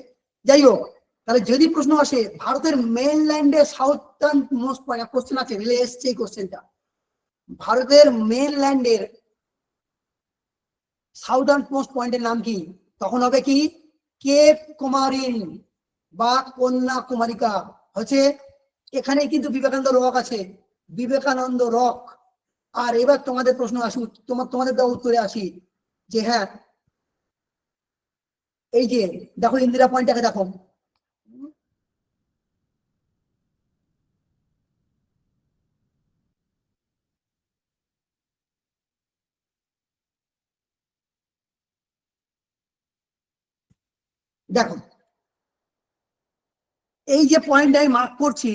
যাই হোক, তাহলে যদি প্রশ্ন আসে ভারতের মেনল্যান্ডে সাউথার্ন মোস্ট পয়েন্ট, কোশ্চেন আছে রিলে এসছে এই কোশ্চেনটা, ভারতের মেনল্যান্ডের সাউদার্ন মোস্ট পয়েন্টের নাম কি? তখন হবে কি কেপ কুমারিন বা কন্যাকুমারিকা হচ্ছে। এখানে কিন্তু বিবেকানন্দ রক আছে, বিবেকানন্দ রক। আর এবার তোমাদের প্রশ্ন আসুক, তোমাদের দেওয়া উত্তরে আসি, যে হ্যাঁ এই যে দেখো ইন্দিরা পয়েন্টটাকে দেখো, দেখো এই যে পয়েন্ট আমি মার্ক করছি,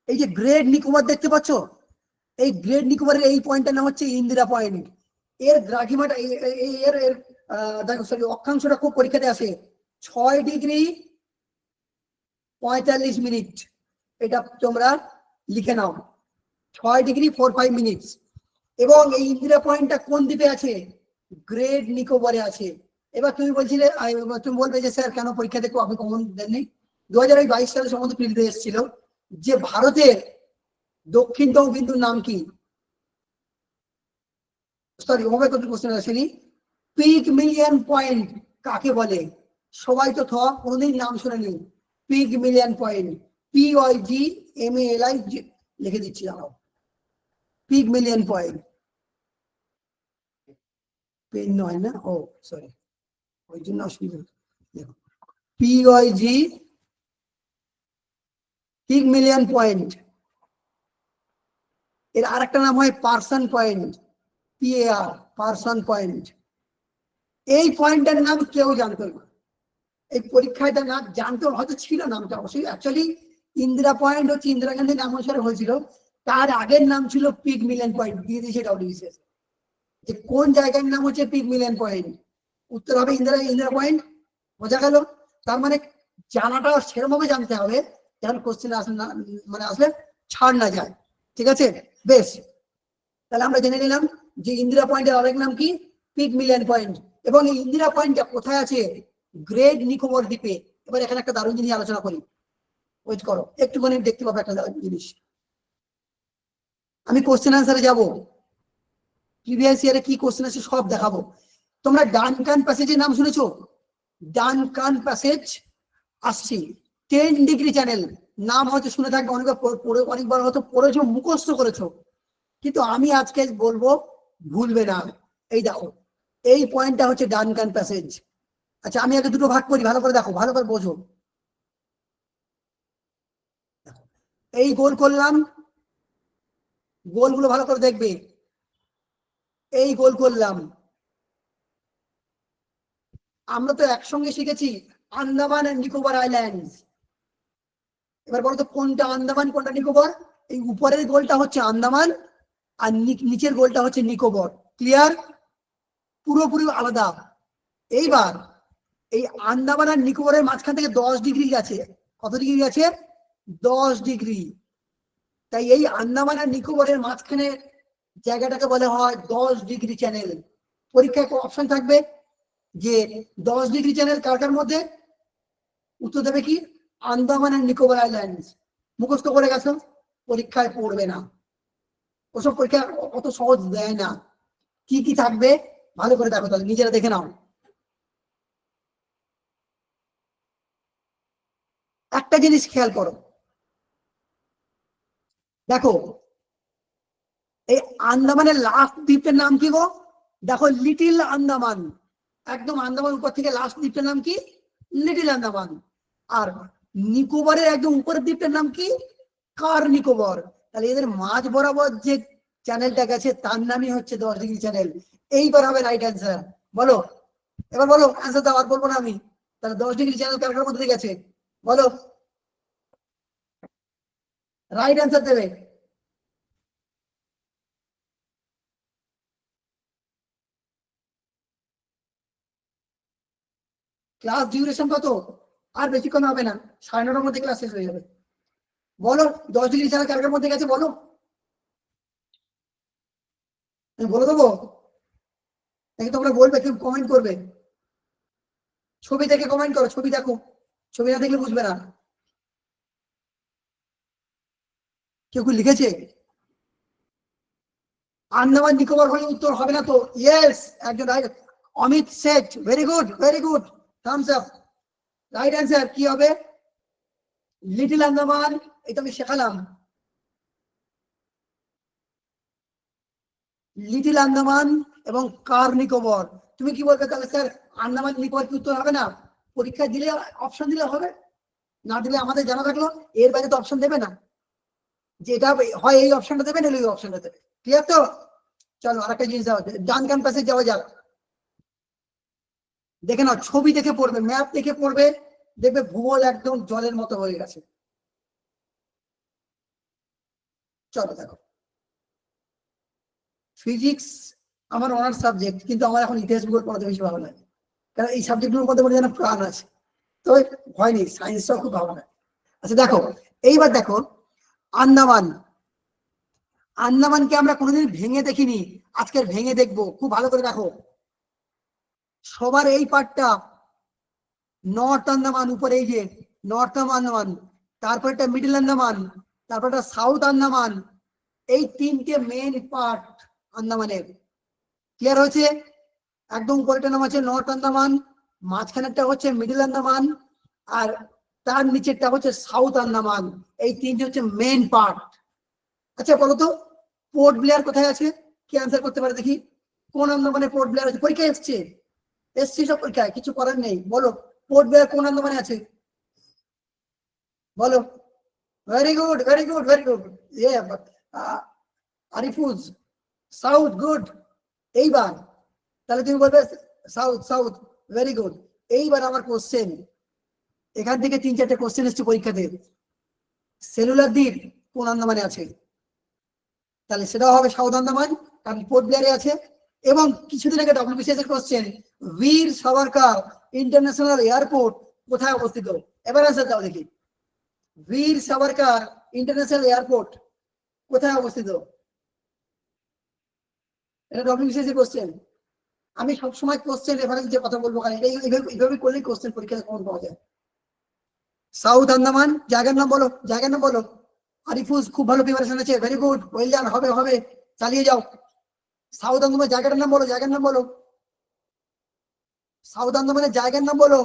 এই যে গ্রেট নিকোবর দেখতে পাচ্ছ, এই গ্রেট নিকোবরের এই পয়েন্টটার নাম হচ্ছে ইন্দিরা পয়েন্ট। এর দ্রাঘিমাটা এর এর দেখো সরি, অক্ষাংশটা খুব পরীক্ষাতে আসে, 6°45', এটা তোমরা লিখে নাও, 6°45'। এবং এই ইন্দিরা পয়েন্টটা কোন দ্বীপে আছে? গ্রেট নিকোবরে আছে। এবার তুমি বলছিলে, তুমি বলবে যে স্যার কেন পরীক্ষাতে আপনি কমন দেননি? 2022 সালে সম্বন্ধে প্রিলিতে এসেছিল যে ভারতের দক্ষিণতম বিন্দুর নাম কি, সরি ওভাবে কত কোশ্চেন আসেনি, পিক মিলিয়ন পয়েন্ট কাকে বলে? সবাই তো কোনোদিন নাম শুনেনি। পিক মিলিয়ন পয়েন্ট, PIGMALI লিখে দিচ্ছি দাঁড়াও, পিক মিলিয়ন পয়েন্ট, পেন নয় না, ও সরি, ওই জন্য অসুবিধা। দেখো PIG, পিক মিলিয়ন পয়েন্ট, এর আরেকটা নাম হয় person point, PAR, person point. এই পয়েন্টটার নাম কেউ জানতো না, এই পরীক্ষায় তার নাম জানতো, হয়তো ছিল নামটা অবশ্যই। অ্যাকচুয়ালি ইন্দিরা পয়েন্ট হচ্ছে ইন্দিরা গান্ধীর নাম অনুসারে হয়েছিল, তার আগের নাম ছিল পিগ মিলেন পয়েন্ট, দিয়ে দিয়েছে WBCS। যে কোন জায়গার নাম হচ্ছে পিগ মিলেন পয়েন্ট, উত্তর হবে ইন্দিরা ইন্দিরা পয়েন্ট। বোঝা গেল? তার মানে জানাটা সেরকম ভাবে জানতে হবে যেন কোশ্চেন আসলে না, মানে আসলে ছাড় না যায়। ঠিক আছে, বেশ। তাহলে আমরা জেনে নিলাম যে ইন্দিরা পয়েন্টের আরেক নাম কি, পিগ মিলিয়ন পয়েন্ট। এবং এই ইন্দিরা পয়েন্টটা কোথায় আছে, গ্রেট নিকোবর দ্বীপে। এবার এখানে একটা দারুণ জিনিস আলোচনা করি, ওয়েট করো একটুখানি, দেখতে পাবো একটা দারুণ জিনিস। আমি কোশ্চেন আনসারে যাব, প্রিভিয়াস ইয়ারে কি কোশ্চেন আছে সব দেখাবো। তোমরা ডানকান প্যাসেজের নাম শুনেছো? ডানকান প্যাসেজ আসছি, 10 ডিগ্রি চ্যানেল, নাম হয়তো শুনে থাকবে, অনেকবার হয়তো পড়েছো, মুখস্থ করেছো, কিন্তু আমি আজকে বলবো ভুলবে না। এই দেখো, এই পয়েন্টটা হচ্ছে ডানকান প্যাসেজ। আচ্ছা আমি আগে দুটো ভাগ করি, ভালো করে দেখো, ভালো করে বোঝো। এই গোল করলাম, গোলগুলো ভালো করে দেখবে, এই গোল করলাম। আমরা তো একসঙ্গে শিখেছি আন্দামান এন্ড নিকোবর আইল্যান্ডস। এবার বলো তো কোনটা আন্দামান কোনটা নিকোবর? এই উপরের গোলটা হচ্ছে আন্দামান, আর নিচের গোলটা হচ্ছে নিকোবর। ক্লিয়ার? পুরোপুরি আলাদা। এইবার এই আন্দামান আর নিকোবরের মাঝখান থেকে 10 ডিগ্রি আছে। কত ডিগ্রি আছে? 10 ডিগ্রি। তাই এই আন্দামান আর নিকোবরের মাঝখানে জায়গাটাকে বলা হয় 10 ডিগ্রি চ্যানেল। পরীক্ষায় অপশন থাকবে যে 10 ডিগ্রি চ্যানেল কার কার মধ্যে, উত্তর দেবে কি আন্দামান আর নিকোবর আইল্যান্ডস। মুখস্থ করে গেছো, পরীক্ষায় পড়বে না, ওসব পরীক্ষা অত সহজ দেয় না। কি কি থাকবে ভালো করে দেখো, তাহলে নিজেরা দেখে নাও। একটা জিনিস খেয়াল করো, দেখো এই আন্দামানের লাস্ট দ্বীপের নাম কি গো? দেখো লিটিল আন্দামান, একদম আন্দামান উপর থেকে লাস্ট দ্বীপের নাম কি? লিটিল আন্দামান। আর নিকোবরের একদম উপরের দ্বীপের নাম কি? কার নিকোবর। তাহলে এদের মাঝ বরাবর যে চ্যানেলটা গেছে তার নামই হচ্ছে 10 ডিগ্রি চ্যানেল। এইবার হবে রাইট অ্যান্সার। বলো, এবার বলো অ্যান্সার দাও, আর বলবো না আমি। তাহলে 10 ডিগ্রি চ্যানেল কার কার মধ্যে দিয়ে গেছে বলো, রাইট অ্যান্সার দেবে। ক্লাস ডিউরেশন কত? আর বেশিক্ষণ হবে না, 9:30টার মধ্যে ক্লাস শেষ হয়ে যাবে। বলো 10 ডিগ্রি চ্যানেল কার কার মধ্যে গেছে বলো, আমি বলে দেবো নাকি তোমরা বলবে, কেউ কমেন্ট করবে? ছবি দেখে কমেন্ট করো, ছবি দেখো, ছবি না দেখলে বুঝবে না। কেউ কি লিখেছে? আন্দামান নিকোবর হলে উত্তর হবে না তো? ইয়েস, একজন right, Amit Seth, very good very good, thumbs up. Right answer কি হবে? লিটল আন্দামান, এটা আমি শেখালাম। লিটল আন্দামান এবং কার নিকোবর। তুমি কি বলবে তাহলে স্যার, আন্দামান নিকোবর কি উত্তর হবে না? পরীক্ষায় দিলে অপশন দিলে হবে, না দিলে আমাদের জানা থাকলো, এর বাইরে তো অপশন দেবে না, যে এটা হয় এই অপশনটা দেবে না ওই অপশনটা দেবে। ক্লিয়ার তো? চলো আরেকটা জিনিস দেওয়া, ডান ক্যাম্পাসে যাওয়া যাক। দেখে নাও, ছবি দেখে পড়বে, ম্যাপ দেখে পড়বে, দেখবে ভূগোল একদম জলের মতো হয়ে গেছে। চলো দেখো, ফিজিক্স আমার অনার্স সাবজেক্ট, কিন্তু আমার এখন ইতিহাস ভূগোল পড়াতে বেশি ভালো লাগে, কারণ এই সাবজেক্টগুলোর মধ্যে যেন প্রাণ আছে। তো ভয় নেই, সায়েন্সটাও খুব ভালো লাগে। আচ্ছা দেখো, এইবার দেখো আন্দামান, আন্দামানকে আমরা কোনোদিন ভেঙে দেখিনি, আজকে ভেঙে দেখবো, খুব ভালো করে দেখো। সবার এই পার্টটা নর্থ আন্দামান, উপরে এই যে নর্থ আন্দামান, তারপর একটা মিডল আন্দামান, তারপর একটা সাউথ আন্দামান, এই তিনটে মেন পার্ট আন্দামানের। ক্লিয়ার হয়েছে? একদম উপরেটার নাম হচ্ছে নর্থ আন্দামান, মাঝখানেরটা হচ্ছে মিডল আন্দামান, আর তার নিচেরটা হচ্ছে সাউথ আন্দামান। এই তিনটে হচ্ছে মেন পার্ট। আচ্ছা বলো তো, পোর্ট ব্লেয়ার কোথায় আছে? কি আনসার করতে পারে দেখি? কোন আন্দামানে পোর্ট ব্লেয়ার আছে? পরীক্ষায় এসছে, এসছি সব পরীক্ষায়, কিছু করার নেই। বলো পোর্ট ব্লেয়ার কোন আন্দামানে আছে বলো। Very good very good very good. Arifuz, south, good. এইবার তাহলে তুমি বলবে সাউথ, সাউথ, ভেরি গুড। এইবার আমার কোশ্চেন, এখান থেকে 3-4টে কোশ্চেন এসছে পরীক্ষাতে, সেলুলার দ্বীপ কোন আন্দামানে আছে? তাহলে সেটাও হবে সাউথ আন্দামান, কারণ পোর্ট ব্লেয়ারে আছে। এবং কিছুদিন আগে ডব্লিউবিসিএস এর কোশ্চেন, বীর সাভারকার ইন্টারন্যাশনাল এয়ারপোর্ট কোথায় অবস্থিত? এবার আনসার দাও দেখি। বীর সাভারকার ইন্টারন্যাশনাল এয়ারপোর্ট কোথায় অবস্থিত? এটা ডব্লিউবিসিএস এর কোশ্চেন। আমি সবসময় কোশ্চেন রেফারেন্স দিয়ে কথা বলবো, কারণ এইভাবে করলেই কোশ্চেন পরীক্ষায় কমন পাওয়া যায়। সাউথ আন্দামান, জায়গার নাম বলো, জায়গার নাম বলো। আরিফুজ খুব ভালো প্রিপারেশন আছে, ভেরি গুড, ওয়েল ডান, হবে হবে, চালিয়ে যাও। সাউথ আন্দামান জায়গাটার নাম বলো, জায়গার নাম বলো। সাউথ আন্দামানের জায়গার নাম বলো।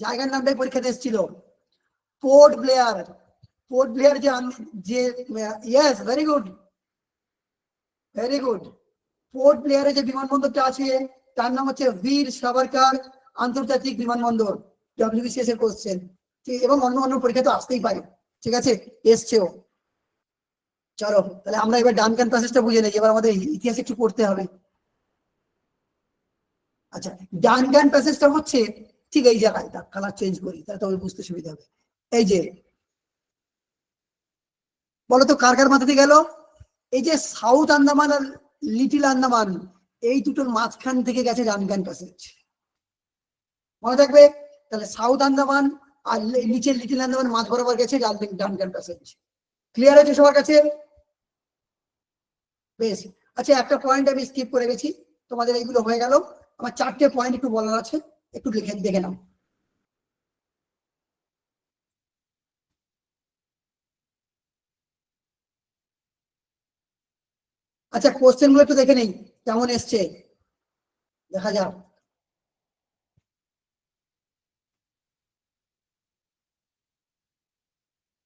জায়গার নামটাই পরীক্ষাতে এসেছিল, পোর্ট ব্লেয়ার। পোর্ট ব্লেয়ার যে yes, very good, very good. পোর্ট ব্লেয়ারে যে বিমানবন্দরটা আছে তার নাম হচ্ছে বীর সাভারকার আন্তর্জাতিক বিমানবন্দর। ডব্লিউবিসিএস এর কোশ্চেন, এবং অন্য অন্য পরীক্ষা তো আসতেই পারে, ঠিক আছে, এসছেও। চলো তাহলে আমরা এবার ডানকান প্যাসেজটা বুঝে নেই, এবার আমাদের ইতিহাস একটু পড়তে হবে। আচ্ছা, ডানকান প্যাসেজটা হচ্ছে ঠিক এই জায়গায়, কালার চেঞ্জ করি তাহলে তবে বুঝতে সুবিধা হবে। এই যে বলতো কার কার মাথাতে গেল? এই যে সাউথ আন্দামান আর লিটিল আন্দামান, এই দুটোর মাঝখান থেকে গেছে ডানকান প্যাসেজ, মনে থাকবে। তাহলে সাউথ আন্দামান আর নিচের লিটিল আন্দামান মাঝ বরাবর গেছে ডানকান প্যাসেজ। ক্লিয়ার আছে সবার কাছে? বেশ। আচ্ছা, একটা পয়েন্ট আমি স্কিপ করে গেছি, তোমাদের এইগুলো হয়ে গেল। আমার 4টে পয়েন্ট একটু বলার আছে, একটু লিখে দেখে নাও। আচ্ছা, কোশ্চেন গুলো একটু দেখে নেই কেমন এসছে, দেখা যাক।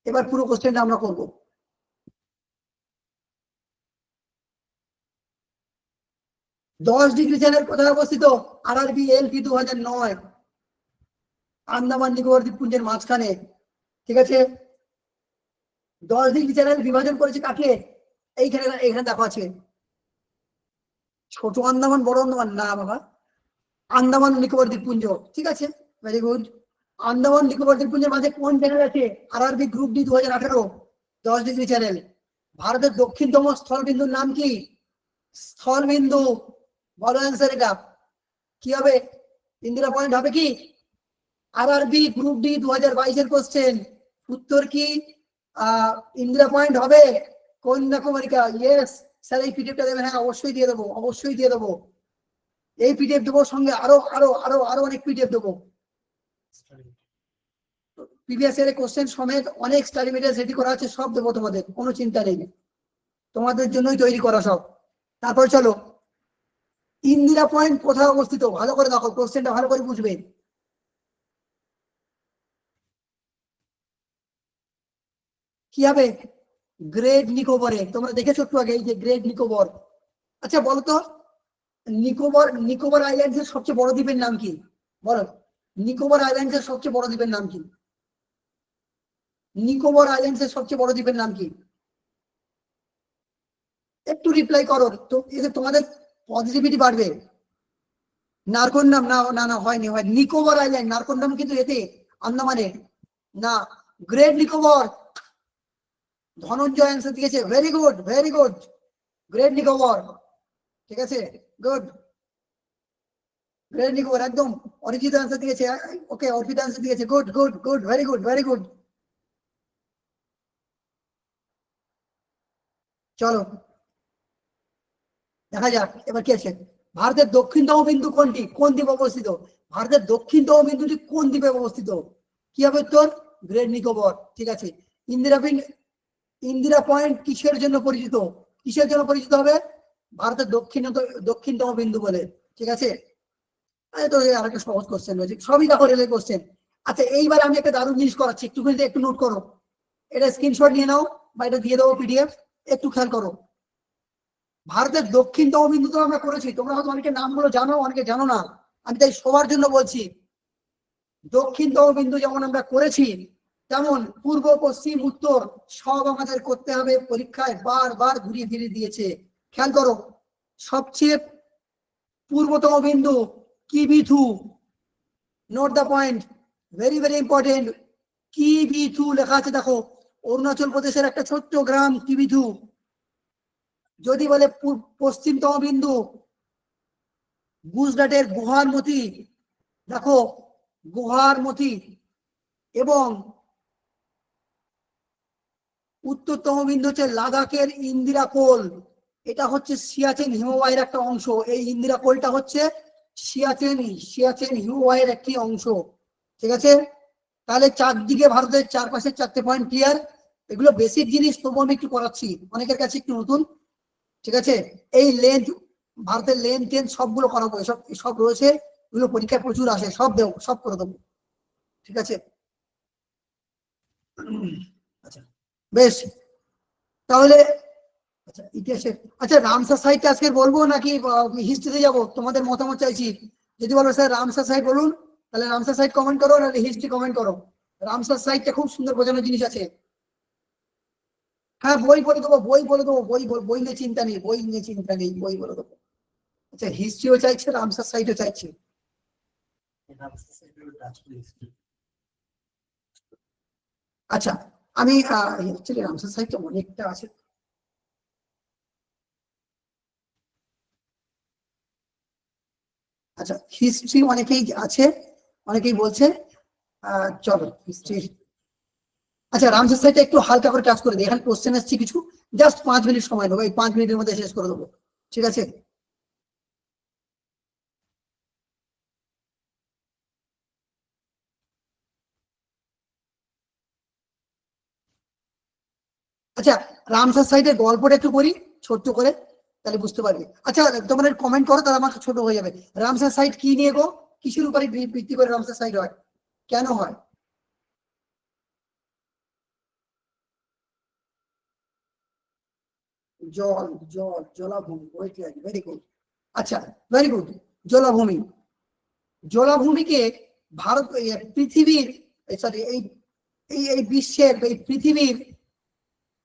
এবার পুরো কোশ্চেনটা আমরা করব। দশ ডিগ্রি চ্যানেল কোথায় অবস্থিত? আরআরবি এলপি 2009, আন্দামান নিকোবর দ্বীপপুঞ্জের মাঝখানে, ঠিক আছে। 10 ডিগ্রি চ্যানেল বিভাজন করেছে কাকে? এইখানে, এখানে দেখো আছে, ছোট আন্দামান বড় আন্দামান না বাবা, আন্দামান নিকোবর দ্বীপপুঞ্জ, ঠিক আছে, ভেরি গুড। আন্দামান নিকোবর দ্বীপপুঞ্জের মাঝে কোন চ্যানেল আছে? RRB group D 2018, 10 degree channel. ভারতের দক্ষিণতম স্থলবিন্দুর নাম কি? স্থলবিন্দু, বলো অ্যান্সার। এটা কি হবে? ইন্দিরা পয়েন্ট হবে কি? আরআরবি গ্রুপ ডি 2022 এর কোশ্চেন, উত্তর কি ইন্দিরা পয়েন্ট হবে? Kanyakumarika, yes sir. এই পিডিএফটা দেবেন? হ্যাঁ অবশ্যই দিয়ে দেবো, অবশ্যই দিয়ে দেবো। এই পিডিএফ দেবো, সঙ্গে আরো আরো আরো আরো অনেক পিডিএফ দেবো। প্রিভিয়াস ইয়ারের কোশ্চেন সমেত অনেক স্টাডি মেটেরিয়াল রেডি করা আছে, সব দেবো তোমাদের, কোনো চিন্তা নেই, তোমাদের জন্যই তৈরি করা সব। তারপর চলো, ইন্দিরা পয়েন্ট কোথায় অবস্থিত? ভালো করে দেখো, কোশ্চেনটা ভালো করে বুঝবে। কি হবে? গ্রেট নিকোবরে। তোমরা দেখেছো একটু আগে, এই যে গ্রেট নিকোবর। আচ্ছা বলো তো, নিকোবর নিকোবর আইল্যান্ডস এর সবচেয়ে বড় দ্বীপের নাম কি? বলো, নিকোবর আইল্যান্ডস এর সবচেয়ে বড় দ্বীপের নাম কি? নিকোবর আইল্যান্ডস এর সবচেয়ে বড় দ্বীপের নাম কি? একটু রিপ্লাই করো তো, এতে তোমাদের পজিটিভিটি বাড়বে। নারকন্ডাম, না না না, হয়নি, হয় নিকোবর আইল্যান্ড, নারকন্ডাম কিন্তু এতে আন্দামানে না। গ্রেট নিকোবর, ধনঞ্জয় অ্যান্সার দিয়েছে, very good, very good, great Nicobar, ঠিক আছে, গুড। গ্রেট নিকোবর, একদম। অরিজিৎ অ্যান্সার দিয়েছে, ওকে, অর্পিত অ্যান্সার দিয়েছে, good good good, very good, very good. চলো দেখা যাক এবার কি আছে। ভারতের দক্ষিণতম বিন্দু কোনটি? কোন দ্বীপে অবস্থিত? ভারতের দক্ষিণতম বিন্দুটি কোন দ্বীপে অবস্থিত? কি হবে উত্তর? গ্রেট নিকোবর, ঠিক আছে। ইন্দিরা ইন্দিরা পয়েন্ট কিসের জন্য পরিচিত? কিসের জন্য পরিচিত হবে? ভারতের দক্ষিণতম বিন্দু বলে, ঠিক আছে। তো আরেকটা সহজ কোশ্চেন রয়েছে, সবই দেখো রেলের কোশ্চেন। আচ্ছা, এইবার আমি একটা দারুণ জিনিস করাচ্ছি, একটু নোট করো, এটা স্ক্রিনশট নিয়ে নাও বা এটা দিয়ে দেবো পিডিএফ, একটু খেয়াল করো। ভারতের দক্ষিণতম বিন্দু তো আমরা করেছি, তোমরা হয়তো অনেকে নামগুলো জানো, অনেকে জানো না, আমি তাই সবার জন্য বলছি। দক্ষিণতম বিন্দু যেমন আমরা করেছি, তেমন পূর্ব পশ্চিম উত্তর সব আমাদের করতে হবে, পরীক্ষায় বারবার ঘুরিয়ে ফিরিয়ে দিয়েছে। খেয়াল করো, সবচেয়ে পূর্বতম বিন্দু Kibithu, note the point, very very important. Kibithu লেখা আছে দেখো, অরুণাচল প্রদেশের একটা ছোট্ট গ্রাম কি বিথু। যদি বলে পশ্চিমতম বিন্দু গুজরাটের গুহারমতি, দেখো গুহারমতি, এবং উত্তরতম বিন্দু হচ্ছে লাদাখের ইন্দিরা কোল। এটা হচ্ছে সিয়াচেন হিমবাহের একটা অংশ। এই ইন্দিরা কোলটা হচ্ছে সিয়াচেন হিমবাহের একটি অংশ। ঠিক আছে, তাহলে চারদিকে ভারতের চারপাশে 4টে পয়েন্ট ক্লিয়ার। এগুলো বেসিক জিনিস, তবু আমি একটু করাচ্ছি, অনেকের কাছে একটু নতুন। ঠিক আছে, এই লেন্থ, ভারতের লেন্থ টেন্থ সবগুলো করাবো, সব সব রয়েছে, এগুলো পরীক্ষায় প্রচুর আসে, সব দেবো, সব করে দেবো। ঠিক আছে, আচ্ছা বেশ, তাহলে আচ্ছা ইতিহাসে, আচ্ছা রামসার সাইটটা আজকে বলবো নাকি হিস্ট্রিতে যাবো, তোমাদের মতামত চাইছি। যদি বলো স্যার রামসার সাইট বলুন, তাহলে রামসার সাইট কমেন্ট করো, নাহলে হিস্ট্রি কমেন্ট করো। রামসার সাইটটা খুব সুন্দর বোঝানোর জিনিস আছে। হ্যাঁ বই বলে দেবো, বই বলে দেবো, বই নিয়ে চিন্তা নেই, বই নিয়ে চিন্তা নেই, বই বলে দেবো। আচ্ছা হিস্ট্রিও চাইছে, রামসার সাইটও চাইছে। আচ্ছা আমি অ্যাকচুয়ালি রামসার সাইটটা অনেকটা আছে। আচ্ছা হিস্ট্রি অনেকেই আছে, অনেকেই বলছে, চলো হিস্ট্রি। আচ্ছা রামসার সাইটটা একটু হালকা করে টাচ করে দিই, এখানে কোশ্চেন আসছে কিছু, জাস্ট 5 মিনিট সময় নেবো, এই 5 মিনিটের মধ্যে শেষ করে দেবো। ঠিক আছে, আচ্ছা রামসার সাইটের গল্পটা একটু করি ছোট্ট করে, তাহলে বুঝতে পারবে। আচ্ছা তোমাদের কমেন্ট করো, তাহলে আমার ছোট হয়ে যাবে। রামসার সাইট কি নিয়ে গো, কিসের উপরে ভিত্তি করে রামসার সাইট হয়, কেন হয়? জলাভূমি, ভেরি গুড। আচ্ছা ভেরি গুড, জলাভূমি। জলাভূমিকে ভারত, পৃথিবীর, সরি এই এই এই বিশ্বের, এই পৃথিবীর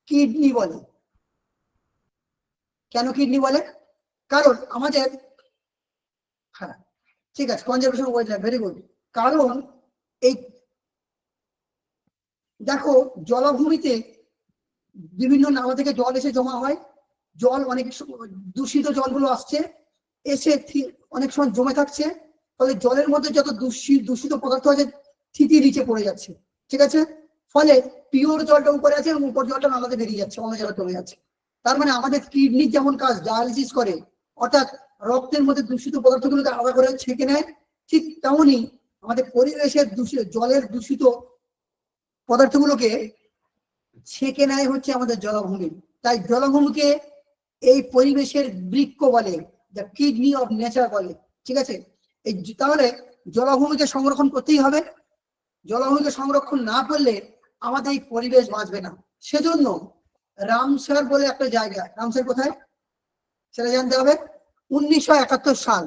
কিডনি বলে। কেন কিডনি বলে? কারণ আমাদের, হ্যাঁ ঠিক আছে, conservation wild life, very good. কারণ এই দেখো, জলাভূমিতে বিভিন্ন নালা থেকে জল এসে জমা হয়, জল অনেক দূষিত জলগুলো আসছে, এসে অনেক সময় জমে থাকছে, ফলে জলের মধ্যে যত দূষিত পদার্থ আছে থিতি নিচে পড়ে যাচ্ছে। ঠিক আছে, ফলে পিওর জলটা উপরে আছে এবং উপর জলটা নালাতে বেরিয়ে যাচ্ছে, অন্য জায়গায় চলে যাচ্ছে। তার মানে আমাদের কিডনির যেমন কাজ, ডায়ালিসিস করে, অর্থাৎ রক্তের মধ্যে দূষিত পদার্থগুলোকে আলাদা করে ছেঁকে নেয়, ঠিক তেমনই আমাদের পরিবেশের দূষিত, জলের দূষিত পদার্থগুলোকে ছেঁকে নেয় হচ্ছে আমাদের জলাভূমি। তাই জলাভূমিকে এই পরিবেশের বৃক্ক বলে, দ্য কিডনি অফ নেচার বলে। ঠিক আছে, এই তাহলে জলাভূমিকে সংরক্ষণ করতেই হবে। জলাভূমিকে সংরক্ষণ না করলে আমাদের এই পরিবেশ বাঁচবে না। সেজন্য রামসার বলে একটা জায়গা, রামসার কোথায় সেটা জানতে হবে। 1971 সাল,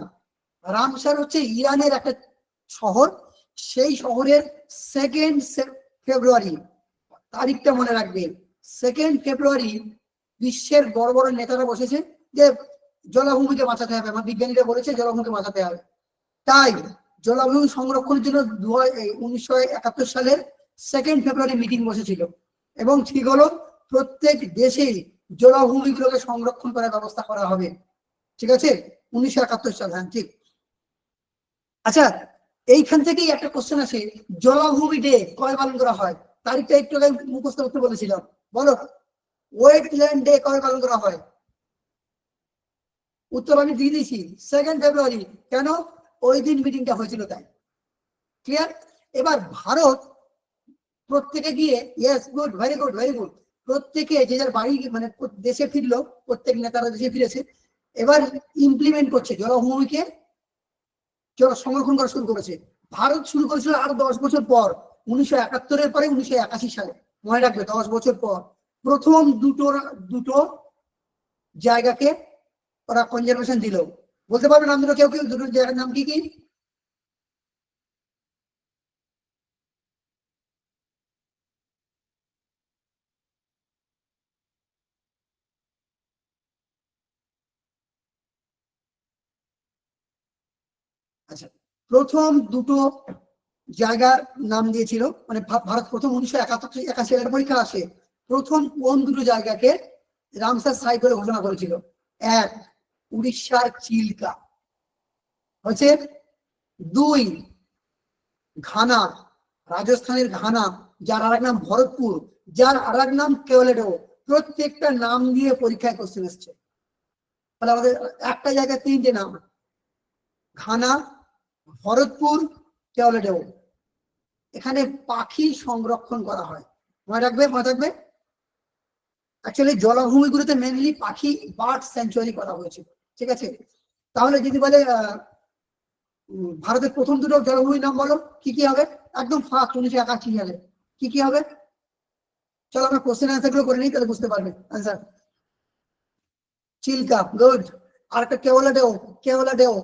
রামসার হচ্ছে ইরানের একটা শহর, সেই শহরের 2 ফেব্রুয়ারি, তারিখটা মনে রাখবেন, 2 ফেব্রুয়ারি বিশ্বের বড় বড় নেতারা বসেছে যে জলাভূমিকে বাঁচাতে হবে, আমার বিজ্ঞানীরা বলেছে জলাভূমিকে বাঁচাতে হবে। তাই জলাভূমি সংরক্ষণের জন্য 1971 সালের 2 ফেব্রুয়ারি মিটিং বসেছিল, এবং ঠিক হলো প্রত্যেক দেশে জলাভূমিগুলোকে সংরক্ষণ করার ব্যবস্থা করা হবে। ঠিক আছে, 1971 সাল, হ্যাঁ ঠিক। আচ্ছা এইখান থেকেই একটা কোশ্চেন আছে, জলাভূমি ডে কবে পালন করা হয়? তারিখটা একটু আগে মুখস্থ করতে বলেছিলাম, বলো। ওয়েটল্যান্ড ডে কবে পালন করা হয়? উত্তর আমি দিয়ে দিয়েছি, 2 ফেব্রুয়ারি। কেন? ওই দিন মিটিংটা হয়েছিল তাই। ক্লিয়ার? এবার ভারত প্রত্যেকে গিয়ে, yes good, very good very good, প্রত্যেকে যে যার বাড়ি মানে দেশে ফিরলো, প্রত্যেক নেতারা দেশে ফিরেছে, এবার ইমপ্লিমেন্ট করছে, জলাভূমিকে সংরক্ষণ করা শুরু করেছে। ভারত শুরু করেছিল আরো 10 বছর পর, 1971-এর পরে 1981 সালে, মনে রাখবে 10 বছর পর প্রথম দুটো জায়গাকে ওরা কনজারভেশন দিল। বলতে পারবে নাম দুটো, কেউ কেউ দুটো জায়গার নাম কি কি? আচ্ছা, প্রথম দুটো জায়গার নাম দিয়েছিল, মানে ভারত প্রথম 1981 সালের পরীক্ষা আসে, প্রথম কোন দুটো জায়গাকে রামসার সাইট বলে ঘোষণা করেছিল? এক, উড়িষ্যার চিল্কা হচ্ছে, দুই, ঘানা, রাজস্থানের ঘানা, যার আর এক নাম ভরতপুর, যার আর এক নাম কেওয়ালেডো। প্রত্যেকটা নাম দিয়ে পরীক্ষায় কোশ্চেন এসছে। তাহলে আমাদের একটা জায়গায় তিনটে নাম, ঘানা, ভরতপুর, কেওয়ালেডো। এখানে পাখি সংরক্ষণ করা হয়, মনে রাখবে, মনে রাখবে। অ্যাকচুয়ালি জলাভূমিগুলোতে মেনলি পাখি বার্ড স্যাংচুয়ারি করা হয়েছে, ঠিক আছে। তাহলে যদি বলে ভারতের প্রথম দুটো জলাভূমির নাম বলো, কি কি হবে? একদম ফার্স্ট 1981 সালে কি কি হবে? চলো আমরা কোশ্চেন অ্যান্সার গুলো করে নিই, তাহলে বুঝতে পারবে অ্যান্সার। চিল্কা, গুড। আর একটা কেওয়ালাডেও, কেওয়ালাডেও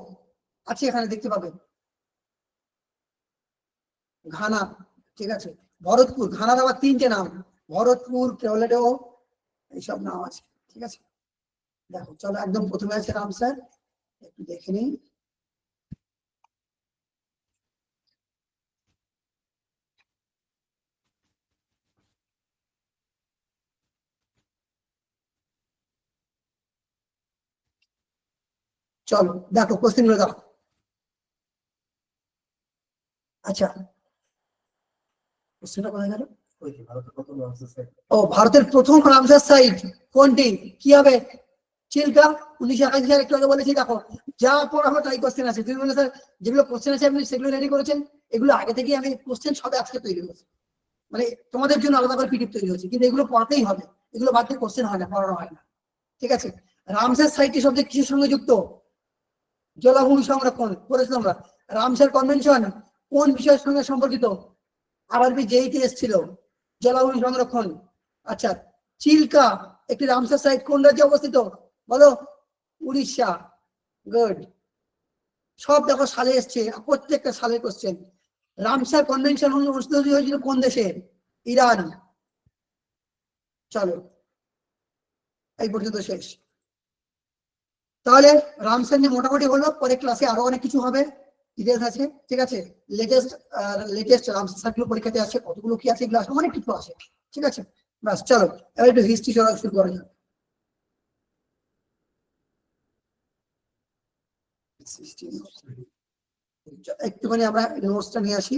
আছে এখানে, দেখতে পাবে। ঘানা, ঠিক আছে। ভরতপুর, ঘানার আবার তিনটে নাম, ভরতপুর, কেওয়ালাডেও, এইসব নাম আছে, ঠিক আছে। দেখো, চলো একদম প্রথমে আছে রামসার, একটু দেখে নিই। চলো দেখো কোশ্চেন গুলো দেখো। আচ্ছা, কোশ্চেনটা কোথায় গেল? ও, ভারতের প্রথম রামসার সাইট কোনটি, কি হবে? চিল্কা। 1981 সালে একটু আগে বলেছি, দেখো যা পড়াবো তাই কোশ্চেন আছে। তুমি বলে স্যার যেগুলো কোশ্চেন আছে আপনি সেগুলো রেডি করেছেন, এগুলো আগে থেকে আমি কোশ্চেন সবে আজকে তৈরি করছি, মানে তোমাদের জন্য আলাদা করে পিডিএফ তৈরি হচ্ছে, কিন্তু এগুলো পড়াতেই হবে, এগুলো বাদ দিয়ে কোশ্চেন হয় না, পড়ানো হয় না, ঠিক আছে। রামসার সাইটটি শব্দ কিসের সঙ্গে যুক্ত? জলাভূমি সংরক্ষণ করেছিলাম আমরা। রামসার কনভেনশন কোন বিষয়ের সঙ্গে সম্পর্কিত? আরবি যেইটি এসেছিল, জলাভূমি সংরক্ষণ। আচ্ছা, চিল্কা একটি রামসার সাইট কোন রাজ্যে অবস্থিত? বলো। উড়িষ্যা, গুড। সব দেখো সালে এসছে, প্রত্যেকটা সালের কোশ্চেন। রামসার কনভেনশন অনুষ্ঠিত হয়েছিল কোন দেশে? ইরান। চলো, এই পর্যন্ত শেষ। তাহলে রামসার নিয়ে মোটামুটি হলো, পরে ক্লাসে আরো অনেক কিছু হবে, ডিটেলস আছে, ঠিক আছে। লেটেস্ট লেটেস্ট রামসার সার্কুলার পরীক্ষাতে আছে, কতগুলো কি আছে, এগুলো অনেক কিছু আছে, ঠিক আছে। বাস, চলো এবার একটু হিস্ট্রি চলা শুরু করা যাক। একটুখানি আমরা নোটসটা নিয়ে আসি।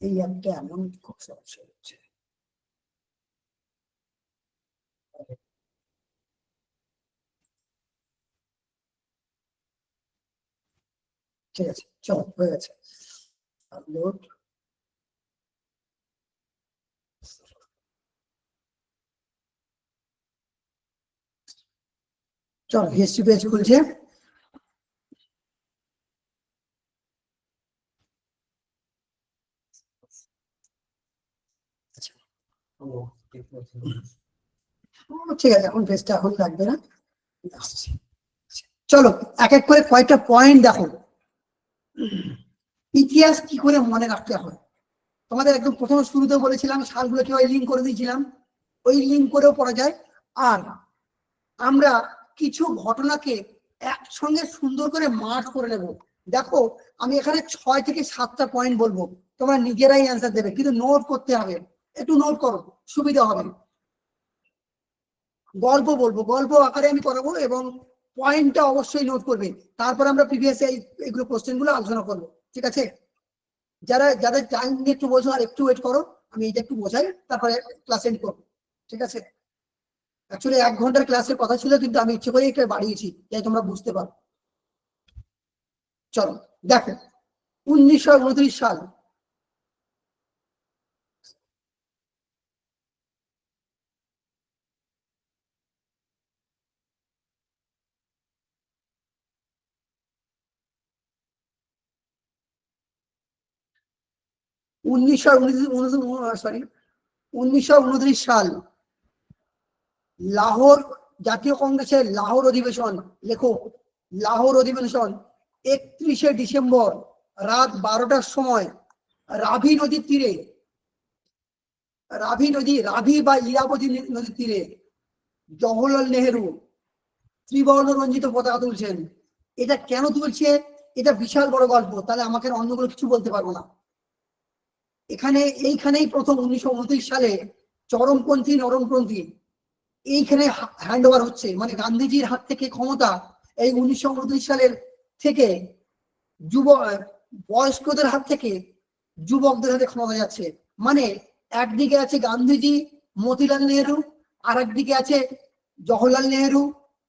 এই একটা এমন খুব সমস্যা হচ্ছে। ঠিক আছে, চলো হয়ে গেছে। আপলোড। চলো হিস্ট্রি পেজ খুলছে। ঠিক আছে, এখন পেজটা এখন লাগবে না, আসছি। চলো এক এক করে কয়েকটা পয়েন্ট দেখো। ইতিহাস কি করে মনে রাখতে হয়? তোমাদের একদম প্রথম শুরুতে বলেছিলাম সালগুলো কিভাবে লিঙ্ক করে দিয়েছিলাম, ওই লিঙ্ক করেও পড়া যায়। আর আমরা কিছু ঘটনাকে একসঙ্গে সুন্দর করে মার্ক করে নেব। দেখো, আমি এখানে 6 থেকে 7টা পয়েন্ট বলবো, তোমরা নিজেরাই অ্যান্সার দেবে, কিন্তু নোট করতে হবে, একটু নোট করো, সুবিধা হবে। গল্প বলবো, গল্প আকারে আমি করাবো, এবং পয়েন্টটা অবশ্যই নোট করবে। তারপর আমরা প্রিভিয়াস এইগুলো কোশ্চেন গুলো আলোচনা করবো, ঠিক আছে। যারা যাদের টাইম নিয়ে একটু বোঝো আর একটু ওয়েট করো, আমি এটা একটু বোঝাই, তারপরে ক্লাস এন্ড করবো, ঠিক আছে। অ্যাকচুয়ালি 1 ঘন্টার ক্লাসের কথা ছিল, কিন্তু আমি ইচ্ছে করে এটা বাড়িয়েছি যাতে তোমরা বুঝতে পারো। চলো দেখো, 1929 সাল। 1900 সরি 1929 সাল লাহোর জাতীয় কংগ্রেসের লাহোর অধিবেশন, লেখো লাহোর অধিবেশন 31শে ডিসেম্বর রাত 12টার সময় রাভি নদীর তীরে, রাভি বা ইরাবতী নদীর তীরে জওহরলাল নেহেরু ত্রিবর্ণ রঞ্জিত পতাকা তুলছেন। এটা কেন তুলছে? এটা বিশাল বড় গল্প, তাহলে আমাকে অন্যগুলো কিছু বলতে পারবো না। এইখানেই প্রথম 1929 সালে চরমপন্থী নরমপন্থী এইখানে হ্যান্ড ওভার হচ্ছে, মানে গান্ধীজির হাত থেকে ক্ষমতা এই 1929 সালের থেকে বয়স্কদের হাত থেকে যুবকদের হাতে ক্ষমতা যাচ্ছে। মানে একদিকে আছে গান্ধীজি, মতিলাল নেহেরু, আর একদিকে আছে Jawaharlal Nehru,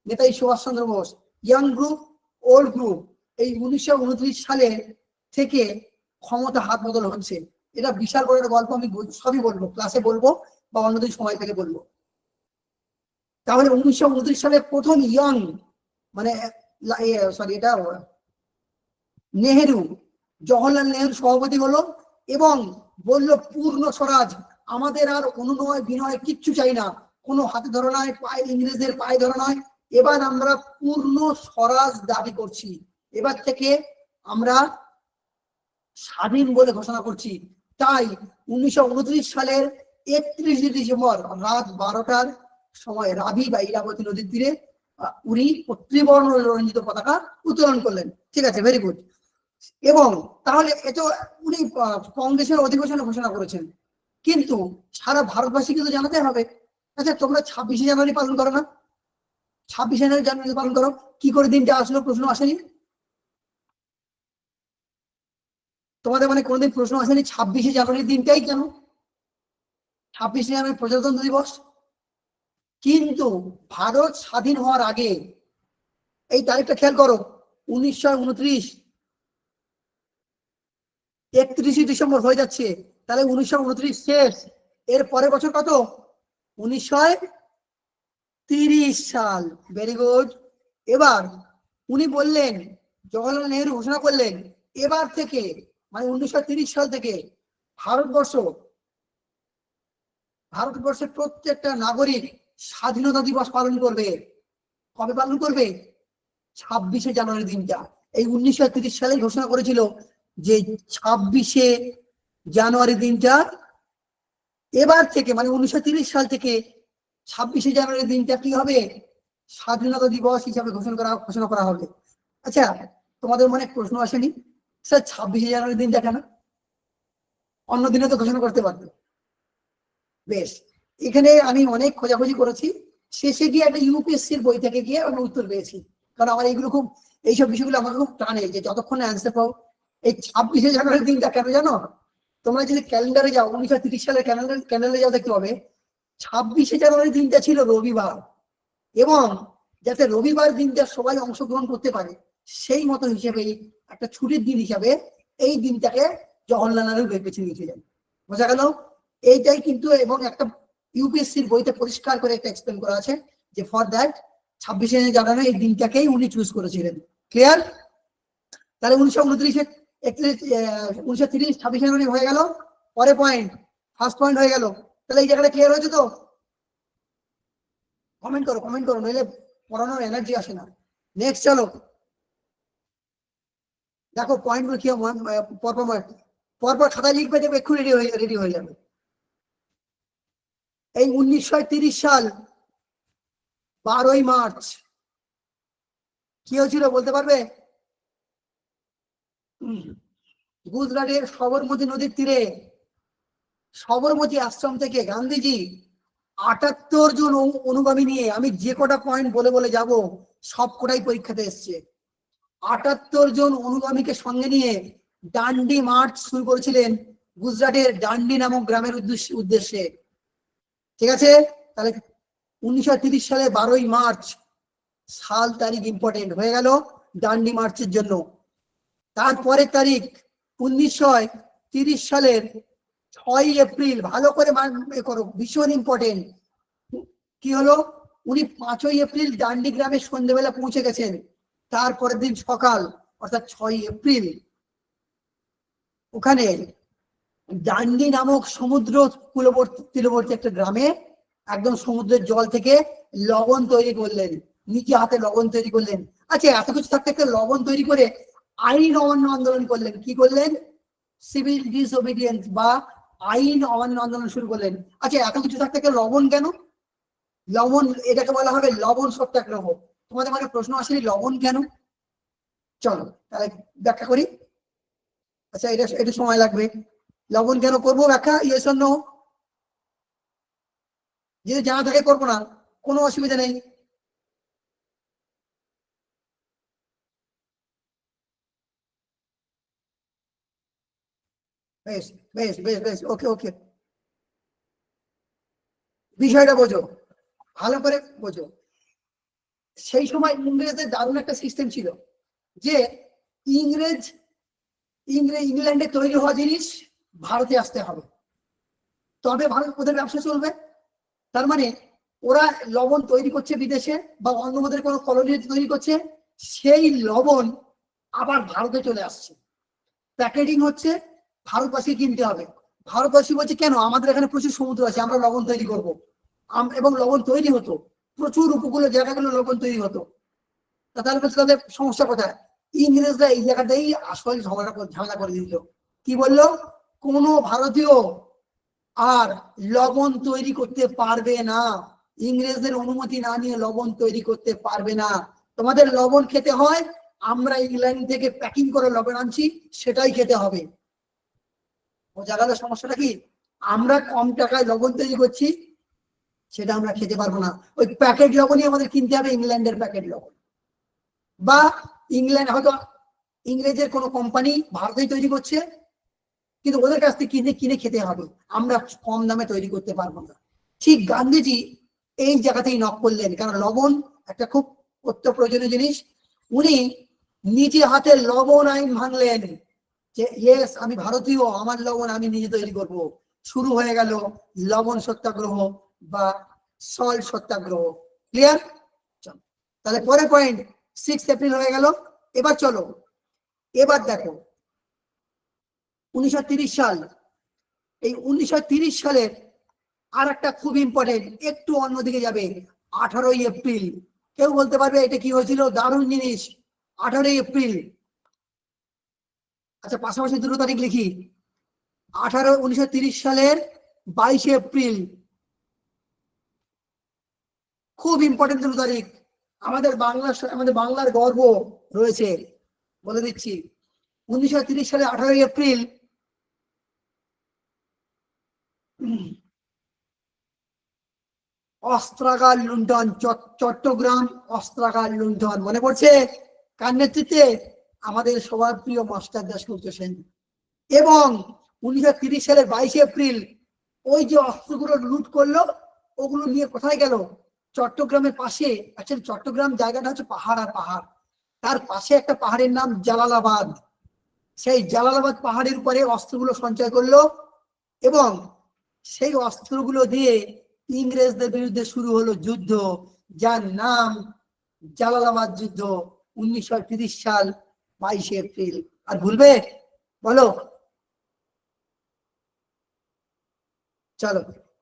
Netaji Subhash Chandra Bose. Young group, old group, এই 1929 সালে থেকে ক্ষমতা হাত বদল হচ্ছে। এটা বিশাল বড় একটা গল্প, আমি সবই বলবো, ক্লাসে বলবো বা অন্যদিন সময় পেলে বলবো। তাহলে 1929 সালে প্রথম ইয়াং মানে সরি এটা নেহেরু, জওহরলাল নেহেরু সভাপতি হলো এবং বলল পূর্ণ স্বরাজ, আমাদের আর অনুনয় বিনয় কিচ্ছু চাই না, কোনো হাতে ধরা নয়, পায়ে ইংরেজদের পায়ে ধরা নয়, এবার আমরা পূর্ণ স্বরাজ দাবি করছি, এবার থেকে আমরা স্বাধীন বলে ঘোষণা করছি। তাই 1929 সালের 31শে ডিসেম্বর রাত 12টার সময় রাভি বা ইরাবতী নদীর তীরে উনি ত্রিবর্ণ রঞ্জিত পতাকা উত্তোলন করলেন। ঠিক আছে, ভেরি গুড। এবং তাহলে এত উনি কংগ্রেসের অধিবেশনে ঘোষণা করেছেন, কিন্তু সারা ভারতবাসীকে তো জানাতে হবে। আচ্ছা, তোমরা 26শে জানুয়ারি পালন করো না? 26শে জানুয়ারি পালন করো, কি করে দিনটা আসলো? প্রশ্ন আসেনি তোমাদের? মানে কোনোদিন প্রশ্ন আসেনি 26শে জানুয়ারির দিনটাই কেন? 26শে জানুয়ারি প্রজাতন্ত্র দিবস, কিন্তু ভারত স্বাধীন হওয়ার আগে, এই তারিখটা খেয়াল করো, 1929 31শে ডিসেম্বর হয়ে যাচ্ছে, তাহলে 1929 শেষ, এর পরের বছর কত? 1930 সাল। Very good. এবার উনি বললেন, জওহরলাল নেহেরু ঘোষণা করলেন, এবার থেকে মানে 1930 সাল থেকে ভারতবর্ষের প্রত্যেকটা নাগরিক স্বাধীনতা দিবস পালন করবে। কবে পালন করবে? 26শে জানুয়ারি দিনটা। এই 1930 সালে ঘোষণা করেছিল যে 26শে জানুয়ারি দিনটা এবার থেকে মানে 1930 সাল থেকে 26শে জানুয়ারি দিনটা কি হবে? স্বাধীনতা দিবস হিসাবে ঘোষণা করা হবে। আচ্ছা, তোমাদের মনে প্রশ্ন আসেনি, স্যার 26শে জানুয়ারি দিনটা কেন? অন্য দিনে তো ঘোষণা করতে পারতো। বেশ, এখানে আমি অনেক খোঁজাখুঁজি করেছি, শেষে গিয়ে একটা ইউপিএসসির বই থেকে গিয়ে আমি উত্তর পেয়েছি, কারণ আমার এইগুলো খুব, এইসব বিষয়গুলো আমাকে খুব টানে, যে যতক্ষণ অ্যান্সার পাও। এই 26শে জানুয়ারি দিনটা কেন জানো? তোমরা যদি ক্যালেন্ডারে যাও, 1930 সালের ক্যালেন্ডারে যাও, দেখতে পাবে 26শে জানুয়ারি দিনটা ছিল রবিবার, এবং যাতে রবিবার দিনটা সবাই অংশগ্রহণ করতে পারে সেই মতো হিসেবে একটা ছুটির দিন হিসাবে এই দিনটাকে জওহরলাল নেহেরু বেছে নিয়েছিলেন। বোঝা গেল? এইটাই কিন্তু, এবং একটা ইউপিএসসির বইতে পরিষ্কার করে একটা এক্সপ্লেন করা আছে যে ফর দ্যাট 26শে জানুয়ারি এই দিনটাকেই উনি চুজ করেছিলেন। ক্লিয়ার? তাহলে 1929 1930 26শে জানুয়ারি হয়ে গেল। পরে পয়েন্ট, ফার্স্ট পয়েন্ট হয়ে গেল। তাহলে এই জায়গাটা ক্লিয়ার হয়েছে তো? কমেন্ট করো, নইলে পড়ানোর এনার্জি আসে না। নেক্সট চলো, দেখো পয়েন্টগুলো কি পরপর খাতায় লিখবে, দেখবে এক্ষুনি রেডি হয়ে যাবে। এই 1930 সাল 12ই মার্চ কি হয়েছিল বলতে পারবে? গুজরাটের সবরমতী নদীর তীরে সবরমতী আশ্রম থেকে গান্ধীজি 78 জন অনুগামী নিয়ে, আমি যে কটা পয়েন্ট বলে বলে যাব সব কটাই পরীক্ষাতে এসছে, 78 জন অনুগামীকে সঙ্গে নিয়ে ডান্ডি মার্চ শুরু করেছিলেন গুজরাটের ডান্ডি নামক গ্রামের উদ্দেশ্যে। ঠিক আছে? তাহলে 1930 সালে 12ই মার্চ সাল তারিখ ইম্পর্টেন্ট হয়ে গেল ডান্ডি মার্চের জন্য। তারপরের তারিখ 1930 সালের 6ই এপ্রিল, ভালো করে করো, ভীষণ ইম্পর্টেন্ট। কি হলো? উনি 5ই এপ্রিল ডান্ডি গ্রামে সন্ধ্যেবেলা পৌঁছে গেছেন। তারপরের দিন সকাল অর্থাৎ 6ই এপ্রিল ওখানে ডান্ডি নামক সমুদ্র তীরবর্তী একটা গ্রামে একদম সমুদ্রের জল থেকে লবণ তৈরি করলেন, নিজে হাতে লবণ তৈরি করলেন। আচ্ছা, এত কিছু থাকতে একটা লবণ তৈরি করে আইন অমান্য আন্দোলন করলেন। কি করলেন? সিভিল ডিসওবিডিয়েন্স বা আইন অমান্য আন্দোলন শুরু করলেন। আচ্ছা, এত কিছু থাকতে একটা লবণ কেন? লবণ, এটাকে বলা হবে লবণ সত্যাগ্রহ। তোমাদের মানে প্রশ্ন আসলে লবণ কেন? চলো তাহলে ব্যাখ্যা করি। আচ্ছা, এটা একটু সময় লাগবে। লবণ কেন করবো ব্যাখ্যা, ইয়েস অর নো? যদি জানা থাকে করবো না, কোনো অসুবিধা নেই। বেশ বেশ বেশ বেশ, ওকে ওকে, বিষয়টা বোঝো, ভালো করে বোঝো। সেই সময় ইংরেজদের দারুণ একটা সিস্টেম ছিল যে ইংরেজ ইংল্যান্ডে তৈরি হওয়া জিনিস ভারতে আসতে হবে, তবে ভারত ওদের ব্যবসা চলবে। তার মানে ওরা লবণ তৈরি করছে বিদেশে বা অন্যদের কোনো কলোনি তৈরি করছে, সেই লবণ আবার ভারতে চলে আসছে, প্যাকেটিং হচ্ছে, ভারতবাসী কিনতে হবে। ভারতবাসী বলছে কেন, আমাদের এখানে প্রচুর সমুদ্র আছে, আমরা লবণ তৈরি করবো। এবং লবণ তৈরি হতো, প্রচুর উপকূলীয় জায়গাগুলো লবণ তৈরি হতো। তাহলে বলছে তাদের সমস্যা কোথায়? ইংরেজরা এই জায়গাটাই আসলে ঝামেলা করে দিল। কি বললো? কোনো ভারতীয় আর লবণ তৈরি করতে পারবে না, ইংরেজদের অনুমতি না নিয়ে লবণ তৈরি করতে পারবে না। তোমাদের লবণ খেতে হয়, আমরা ইংল্যান্ড থেকে প্যাকিং করে লবণ আনছি, সেটাই খেতে হবে। বোঝা গেল সমস্যাটা কি? আমরা কম টাকায় লবণ তৈরি করছি, সেটা আমরা খেতে পারবো না, ওই প্যাকেট লবণই আমাদের কিনতে হবে, ইংল্যান্ডের প্যাকেট লবণ। বা ইংল্যান্ড হয়তো ইংরেজের কোনো কোম্পানি ভারতেই তৈরি করছে, কিন্তু ওদের কাছ থেকে কিনে কিনে খেতে হবে, আমরা কম দামে তৈরি করতে পারবো না। ঠিক গান্ধীজি এই জায়গাতেই নক করলেন, কারণ লবণ একটা খুব অত্য প্রয়োজনীয় জিনিস। উনি নিজে হাতে লবণ আইন ভাঙলেন যে ইয়েস, আমি ভারতীয়, আমার লবণ আমি নিজে তৈরি করব। শুরু হয়ে গেল লবণ সত্যাগ্রহ বা সল্ট সত্যাগ্রহ। ক্লিয়ার? তাহলে পরের পয়েন্ট 6 এপ্রিল হয়ে গেল। এবার চলো, এবার দেখো 1930 সাল। এই 1930 সালের আর একটা খুব ইম্পর্টেন্ট, একটু অন্যদিকে যাবে, 18ই এপ্রিল। কেউ বলতে পারবে এটা কি হয়েছিল? দারুণ জিনিস, 18ই এপ্রিল। আচ্ছা, পাশাপাশি দুটো তারিখ লিখি। 1930 সালের 22শে এপ্রিল, খুব ইম্পর্টেন্ট দুটো তারিখ, আমাদের বাংলার গর্ব রয়েছে, বলে দিচ্ছি। 1930 সালে 18ই এপ্রিল অস্ত্রাগার লুণ্ঠন, চট্টগ্রাম অস্ত্রাগার লুণ্ঠন, মনে পড়ছে? কার নেতৃত্বে? আমাদের সবার প্রিয় মাস্টার দাশগুপ্ত সেন। এবং 1930 সালের 22শে এপ্রিল ওই যে অস্ত্রগুলো লুট করলো, ওগুলো নিয়ে কোথায় গেল? চট্টগ্রামের পাশে, অ্যাকচুয়ালি চট্টগ্রাম জায়গাটা হচ্ছে পাহাড় আর পাহাড়, তার পাশে একটা পাহাড়ের নাম জালালাবাদ। সেই জালালাবাদ পাহাড়ের উপরে অস্ত্রগুলো সঞ্চয় করলো, এবং সেই অস্ত্রগুলো দিয়ে ইংরেজদের বিরুদ্ধে শুরু হলো যুদ্ধ, যার নাম জালালাবাদ যুদ্ধ, 1930 সাল 22শে এপ্রিল। আর ভুলবে? বলো। চলো,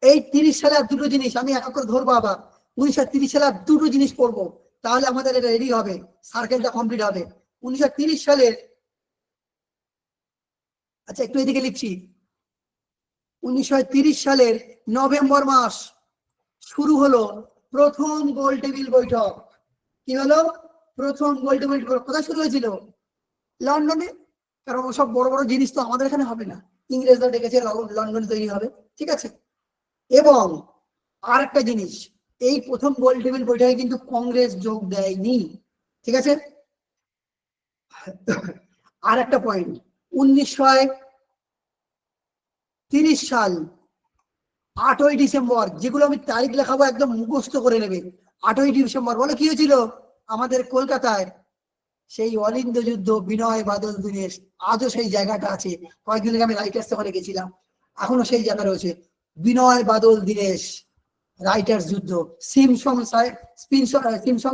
এই 30 সালে আর দুটো জিনিস আমি এক করে ধরবো আবার। 1930 সালে আর দুটো জিনিস পড়বো, তাহলে আমাদের এটা রেডি হবে, সার্কেলটা কমপ্লিট হবে। 1930 সালের, আচ্ছা একটু এদিকে লিখছি, 1930 সালের নভেম্বর মাস শুরু হলো প্রথম গোল টেবিল বৈঠক। কি হলো? প্রথম গোল টেবিল বৈঠক কোথায় শুরু হয়েছিল? লন্ডনে। কারণ ওসব বড় বড় জিনিস তো আমাদের এখানে হবে না, ইংরেজরা ডেকেছে, লন্ডনে তৈরি হবে, ঠিক আছে। এবং আর একটা জিনিস, এই প্রথম গোল টেবিল বৈঠকে কিন্তু কংগ্রেস যোগ দেয়নি, ঠিক আছে। আর একটা পয়েন্ট, 1930 সাল 8ই ডিসেম্বর, যেগুলো আমি তারিখ লেখাবো একদম মুখস্থ করে নেবে। 8ই ডিসেম্বর বলে কি হয়েছিল আমাদের কলকাতায়? সেই অলিন্দ যুদ্ধ, বিনয় বাদল দীনেশ, আজও সেই জায়গাটা আছে। কয়েকদিন আগে আমি রাইটার্স ওখানে গেছিলাম, এখনো সেই জায়গা রয়েছে। বিনয় বাদল দীনেশ রাইটার্স যুদ্ধ, সিমসং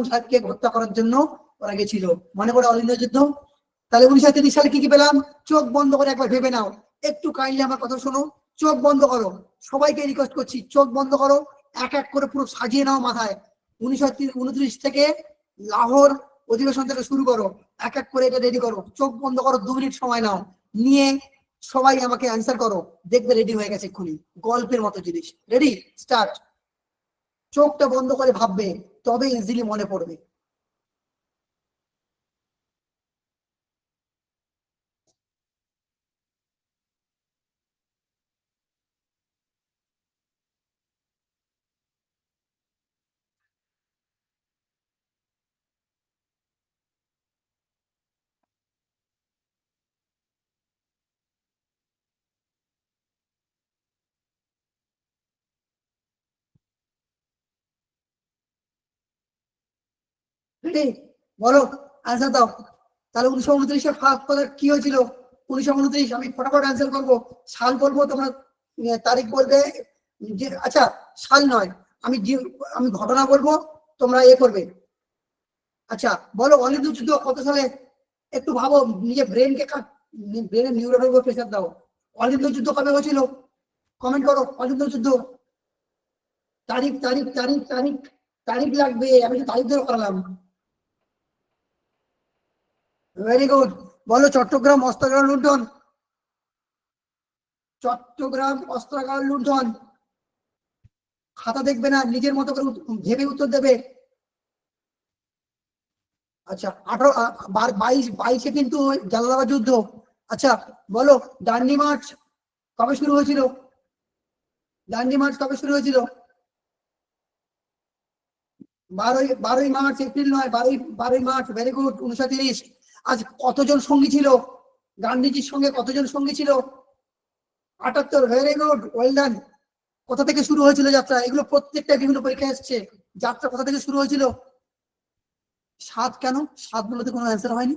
সাহেবকে হত্যা করার জন্য ওরা গেছিল, মনে পড়ে অলিন্দ যুদ্ধ? তাহলে 1930 সালে কি কি পেলাম? চোখ বন্ধ করে একবার ভেবে নাও, একটু কাইন্ডলি আমার কথা শোনো, চোখ বন্ধ করো, সবাইকে রিকোয়েস্ট করছি চোখ বন্ধ করো, এক এক করে পুরো সাজিয়ে নাও মাথায় 1929 থেকে লাহোর অধিবেশন থেকে শুরু করো, এক এক করে এটা রেডি করো, চোখ বন্ধ করো, 2 মিনিট সময় নাও, নিয়ে সবাই আমাকে অ্যান্সার করো, দেখবে রেডি হয়ে গেছে এক্ষুনি, গল্পের মতো জিনিস। Ready, start. চোখটা বন্ধ করে ভাববে, তবে ইজিলি মনে পড়বে। রেডি, বলো, আনসার দাও। তাহলে 1929 ফার্স্ট পদের কি হয়েছিল? 1929, আমি ফটাফট অ্যান্সার করবো, সাল বলবো, তোমরা তারিখ বলবে। যে আচ্ছা, সাল নয়, আমি ঘটনা বলবো, তোমরা করবে। আচ্ছা বলো, অলিন্দ যুদ্ধ কত সালে? একটু ভাবো, নিজে ব্রেনকে ব্রেনের নিউরনের উপর প্রেসার দাও। অলিন্দ যুদ্ধ কবে হয়েছিল? কমেন্ট করো, অলিন্দ যুদ্ধ। তারিখ তারিখ তারিখ তারিখ তারিখ লাগবে, আমি তো তারিখ ধরে করালাম। ভেরি গুড, বলো, চট্টগ্রাম অস্ত্রাগার লুণ্ঠন। চট্টগ্রাম অস্ত্রাগার লুণ্ঠন। খাতা দেখবে না, নিজের মতো করে ভেবে উত্তর দেবে। আচ্ছা, 22 কিন্তু জালালাবাদ যুদ্ধ। আচ্ছা বলো, ডান্ডি মার্চ কবে শুরু হয়েছিল? ডান্ডি মার্চ কবে শুরু হয়েছিল? 12ই মার্চ, এপ্রিল নয়, 12ই মার্চ। Very good, 1930। আজ কতজন সঙ্গী ছিল গান্ধীজির সঙ্গে? কতজন সঙ্গী ছিল? 78। ভেরি গুড, ওয়েল ডান। কোথা থেকে শুরু হয়েছিল যাত্রা? এগুলো প্রত্যেকটা বিভিন্ন পরীক্ষায় এসছে। যাত্রা কোথা থেকে শুরু হয়েছিল? সাত। কেন সাত বলতে কোনো অ্যান্সার হয়নি?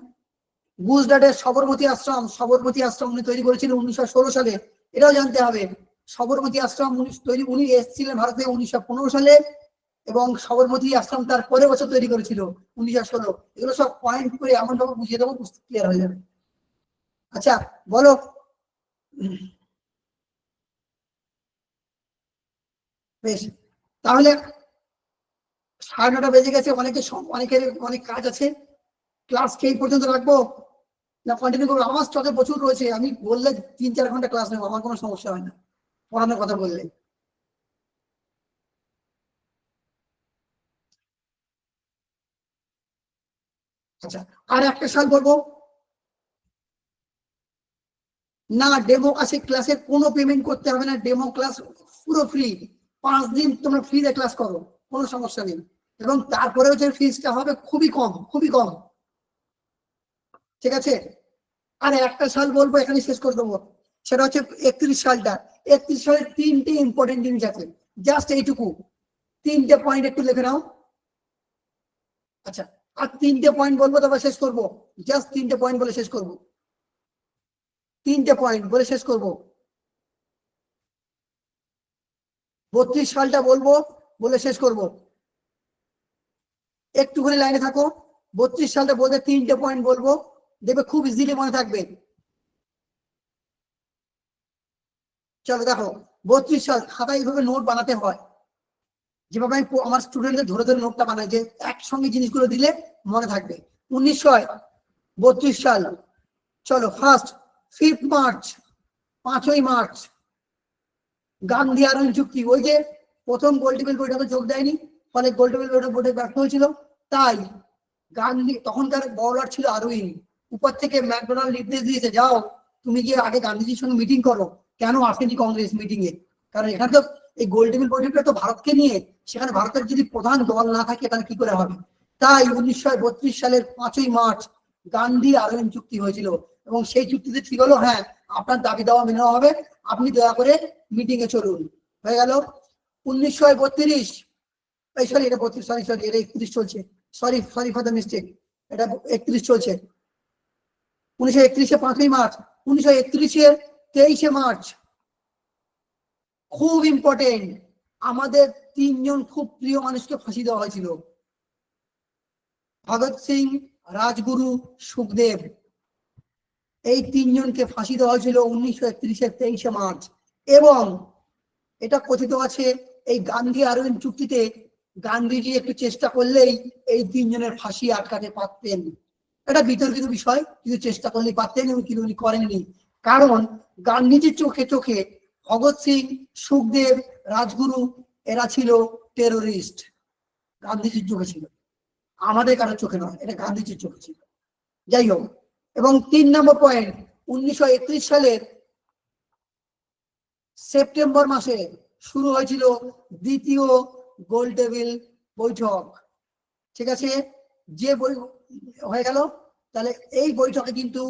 গুজরাটের সবরমতী আশ্রম, সবরমতী আশ্রম উনি তৈরি করেছিলেন 1916 সালে, এটাও জানতে হবে। সবরমতী আশ্রম উনি এসেছিলেন ভারতে 1915 সালে, এবং সবরমতী আশ্রম তার পরের বছর তৈরি করেছিল 1916। এগুলো সব পয়েন্ট করে এমন ভাবে বুঝিয়ে দেবো, ক্লিয়ার হয়ে যাবে। আচ্ছা বলো, বেশ, তাহলে 9:30 বেজে গেছে, অনেকের অনেক কাজ আছে। ক্লাস কে পর্যন্ত রাখবো না কন্টিনিউ করবো? আমার স্টকে প্রচুর রয়েছে, আমি বললে 3-4 ঘন্টা ক্লাস নেবো, আমার কোনো সমস্যা হয় না পড়ানোর কথা বললে। আচ্ছা, আর একটা সাল বলবো না, ডেমো ক্লাসের কোনো পেমেন্ট করতে হবে না, ডেমো ক্লাস পুরো ফ্রি। 5 দিন তোমরা ফ্রিতে ক্লাস করো, কোনো সমস্যা নেই। এবং তারপরে হচ্ছে ফিসটা হবে খুবই কম, খুবই কম। ঠিক আছে, আর একটা সাল বলবো, এখানে শেষ করে দেবো। সেটা হচ্ছে 31 সালটা। 31 সালের 3টে ইম্পর্টেন্ট জিনিস আছে, জাস্ট এইটুকু। 3টে পয়েন্ট একটু লিখে নাও। আচ্ছা, আর 3টে পয়েন্ট বলবো, তারপর শেষ করবো। জাস্ট 3টে পয়েন্ট বলে শেষ করবো। 3টে পয়েন্ট বলে শেষ করবো। 32 সালটা বলবো, বলে শেষ করবো। একটুখানি লাইনে থাকো। 32 সালটা বলতে 3টে পয়েন্ট বলবো, দেখবে খুব ইজিলি মনে থাকবে। চলো দেখো, 32 সাল, খাতায় এইভাবে নোট বানাতে হয়, যেভাবে আমি আমার স্টুডেন্টদের ধরে ধরে নোটটা বানাই, যে একসঙ্গে জিনিসগুলো দিলে মনে থাকবে। 1932 সাল, চলো ফার্স্ট, 5 মার্চ, 5ই মার্চ, গান্ধী আরোহণ চুক্তি। ওই যে প্রথম গোলটেবিল বৈঠকে যোগ দেয়নি, ফলে গোলটেবিল বৈঠক ব্যর্থ হয়েছিল। তাই গান্ধী, তখনকার বড়লাট ছিল আরোহীন, উপর থেকে ম্যাকডোনাল্ড নির্দেশ দিয়েছে, যাও তুমি গিয়ে আগে গান্ধীজির সঙ্গে মিটিং করো। কেন আসেনি কংগ্রেস মিটিং এ? কারণ এখানে তো এই গোলটেবিল বৈঠকটা তো ভারতকে নিয়ে, সেখানে ভারতের যদি প্রধান দল না থাকে তাহলে কি করে হবে? তাই 1932 সালের 5ই মার্চ গান্ধী আরোহণ চুক্তি হয়েছিল, এবং সেই চুক্তিতে ঠিক হলো, হ্যাঁ আপনার দাবি দেওয়া মেনে নেওয়া হবে, আপনি দয়া করে মিটিং এ চলুন। হয়ে গেল। 1932, সরি এটা 32, সরি সরি এটা 31 চলছে, sorry sorry for the mistake, এটা 31 চলছে। 1931-এ 5ই মার্চ, 1931-এর 23শে মার্চ, খুব ইম্পর্টেন্ট, আমাদের 3জন খুব প্রিয় মানুষকে ফাঁসি দেওয়া হয়েছিল, ভগৎ সিং, রাজগুরু, সুখদেব। এই তিনজনকে ফাঁসি দেওয়া হয়েছিল 1931-এর 23শে মার্চ। এবং এটা কথিত আছে এই গান্ধী আরবিন চুক্তিতে গান্ধীজি একটু চেষ্টা করলেই এই তিনজনের ফাঁসি আটকাতে পারতেন। এটা বিতর্কিত বিষয়, কিন্তু চেষ্টা করলেই পারতেন এবং কিন্তু উনি করেননি। কারণ গান্ধীজির চোখে চোখে ভগৎ সিং, সুখদেব, রাজগুরু এরা ছিল টেরোরিস্ট। গান্ধীজির চোখে ছিল, আমাদের কারোর চোখে নয়, এটা গান্ধীজির চোখে ছিল। যাই হোক, এবং 3 নম্বর পয়েন্ট, 1931 সালের সেপ্টেম্বর মাসে শুরু হয়েছিল দ্বিতীয় গোল টেবিল বৈঠক। ঠিক আছে, যে হয়ে গেল, তাহলে এই বৈঠকে কিন্তু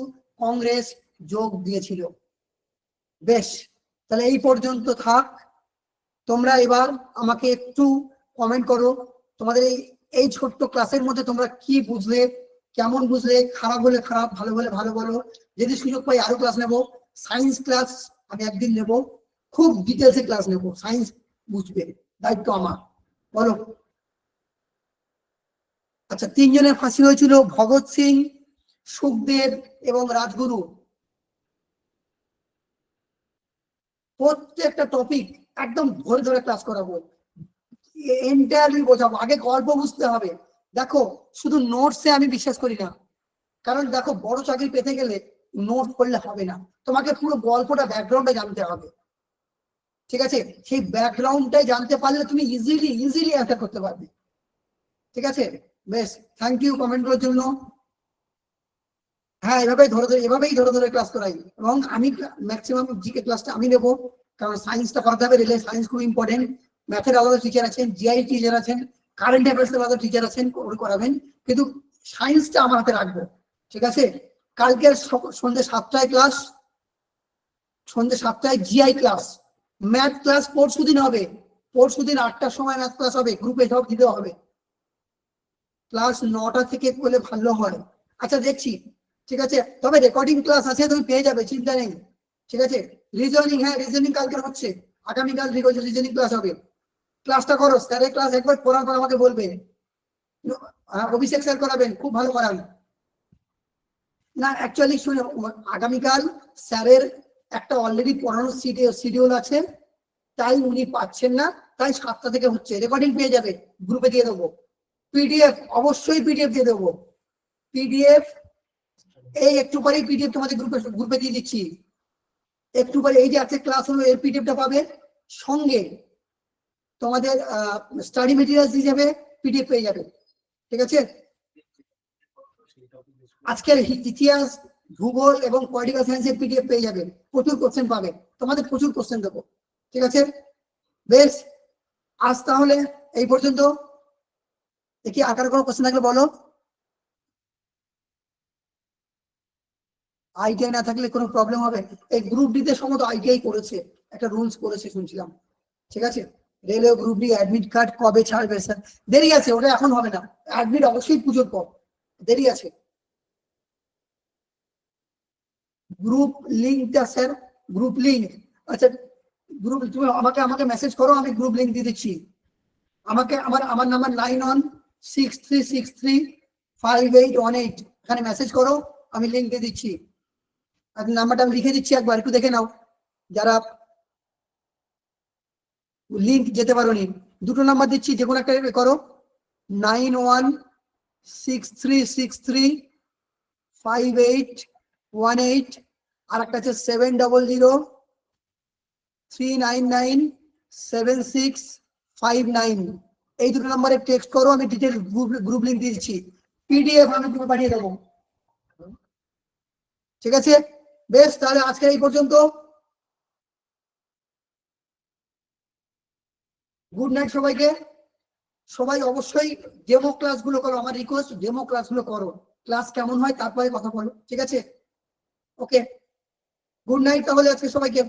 কংগ্রেস যোগ দিয়েছিল। বেশ, তাহলে এই পর্যন্ত থাক। তোমরা এবার আমাকে একটু কমেন্ট করো, তোমাদের এই ছোট্ট ক্লাসের মধ্যে তোমরা কি বুঝলে, কেমন বুঝলে, খারাপ হলে খারাপ, ভালো হলে ভালো বলো। যদি সুযোগ পাই আরো ক্লাস নেব, সায়েন্স ক্লাস আমি একদিন নেব, খুব ডিটেলসে ক্লাস নেব, সায়েন্স বুঝবে, দায়িত্ব আমার। বলো। আচ্ছা, তিনজনের ফাঁসি হয়েছিল, ভগৎ সিং, সুখদেব এবং রাজগুরু। প্রত্যেকটা টপিক একদম ধরে ধরে ক্লাস করাবো, এন্টায়ারলি বোঝাবো। আগে গল্প বুঝতে হবে। দেখো, শুধু নোটসে আমি বিশ্বাস করি না, কারণ দেখো বড় চাকরি পেতে গেলে নোট করলে হবে না, তোমাকে পুরো গল্পটা, ব্যাকগ্রাউন্ডটা জানতে হবে। ঠিক আছে, সেই ব্যাকগ্রাউন্ডটাই জানতে পারলে তুমি ইজিলি অ্যান্সার করতে পারবে। ঠিক আছে, বেশ, থ্যাংক ইউ কমেন্টগুলোর জন্য। হ্যাঁ, এভাবেই ধরে ধরে ক্লাস করাই, এবং আমি ম্যাক্সিমাম জিকে ক্লাসটা আমি নেবো, কারণ সায়েন্সটা করাতে হবে, রেলে সায়েন্স খুব ইম্পর্টেন্ট। ম্যাথের আলাদা টিচার আছেন, জিআই টিচার আছেন, কারেন্ট অ্যাফেয়ার্সের আলাদা টিচার আছেন, ওগুলো করাবেন, কিন্তু সায়েন্সটা আমার হাতে রাখবো। ঠিক আছে, কালকে সন্ধ্যে 7টায় ক্লাস, সন্ধ্যে 7টায় জিআই ক্লাস, ম্যাথ ক্লাস পরশুদিন হবে, পরশুদিন 8টার সময় ম্যাথ ক্লাস হবে, গ্রুপে সব দিতে হবে। ক্লাস 9টা থেকে করলে ভালো হয়। আচ্ছা, দেখছি। ঠিক আছে, তবে রেকর্ডিং ক্লাস আছে, তুমি পেয়ে যাবে, চিন্তা নেই। ঠিক আছে, রিজনিং, হ্যাঁ রিজনিং কালকে হচ্ছে, আগামীকাল রিজনিং ক্লাস হবে। ক্লাসটা করো, স্যারের ক্লাস একবার করার পর আমাকে বলবে। অভিষেক স্যার করাবেন, খুব ভালো করান। না অ্যাকচুয়ালি শুনে, আগামীকাল স্যারের একটা অলরেডি পড়ানোর শিডিউল আছে, তাই উনি পাচ্ছেন না, তাই 7টা থেকে হচ্ছে। রেকর্ডিং পেয়ে যাবে, গ্রুপে দিয়ে দেবো। পিডিএফ, অবশ্যই পিডিএফ দিয়ে দেবো। পিডিএফ এই একটু পরেই পিডিএফ তোমাদের গ্রুপে দিয়ে দিচ্ছি। একটু পরে এই যে আছে ক্লাস হলো, এর পিডিএফটা পাবে, সঙ্গে তোমাদের স্টাডি মেটেরিয়ালস দিয়ে যাবে, পিডিএফ পেয়ে যাবে। ঠিক আছে, আজকের ইতিহাস, ভূগোল এবং পলিটিক্যাল সায়েন্সের পিডিএফ পেয়ে যাবে, প্রচুর কোশ্চেন পাবে, তোমাদের প্রচুর কোশ্চেন দেবো। ঠিক আছে, বেশ, আজ তাহলে এই পর্যন্ত। দেখি আকার কোনো কোশ্চেন থাকলে বলো। আইটিআই না থাকলে কোনো প্রবলেম হবে? এই গ্রুপ ডি তে সম্ভবত আইটিআই করেছে, একটা রুলস করেছে শুনছিলাম। ঠিক আছে, railway group D admit card কবে ছাড়বে স্যার? দেরি আছে, ওটা এখন হবে না, অ্যাডমিট অবশ্যই পুজোর পর, দেরি আছে। গ্রুপ লিঙ্কটা স্যার, গ্রুপ লিঙ্ক, আচ্ছা গ্রুপ, তুমি আমাকে মেসেজ করো, আমি গ্রুপ লিঙ্ক দিয়ে দিচ্ছি। আমাকে আমার নাম্বার 9163635818, এখানে মেসেজ করো, আমি লিঙ্ক দিয়ে দিচ্ছি। নাম্বারটা আমি লিখে দিচ্ছি, একবার একটু দেখে নাও, যারা লিঙ্ক যেতে পারোনি। দুটো নাম্বার দিচ্ছি, যে কোনো একটা করো, 9163635818, আর একটা আছে 7003997659। এই দুটো নাম্বারে টেক্সট করো, আমি ডিটেল গ্রুপ লিঙ্ক দিয়ে দিচ্ছি, পিডিএফ আমি তুমি পাঠিয়ে দেবো। ঠিক আছে, বেশ, তাহলে আজকে এই পর্যন্ত। গুড নাইট সবাইকে। সবাই অবশ্যই ডেমো ক্লাসগুলো করো, আমার রিকোয়েস্ট, ডেমো ক্লাসগুলো করো, ক্লাস কেমন হয় তারপরে কথা বলো। ঠিক আছে, ওকে, গুড নাইট তাহলে আজকে সবাইকে।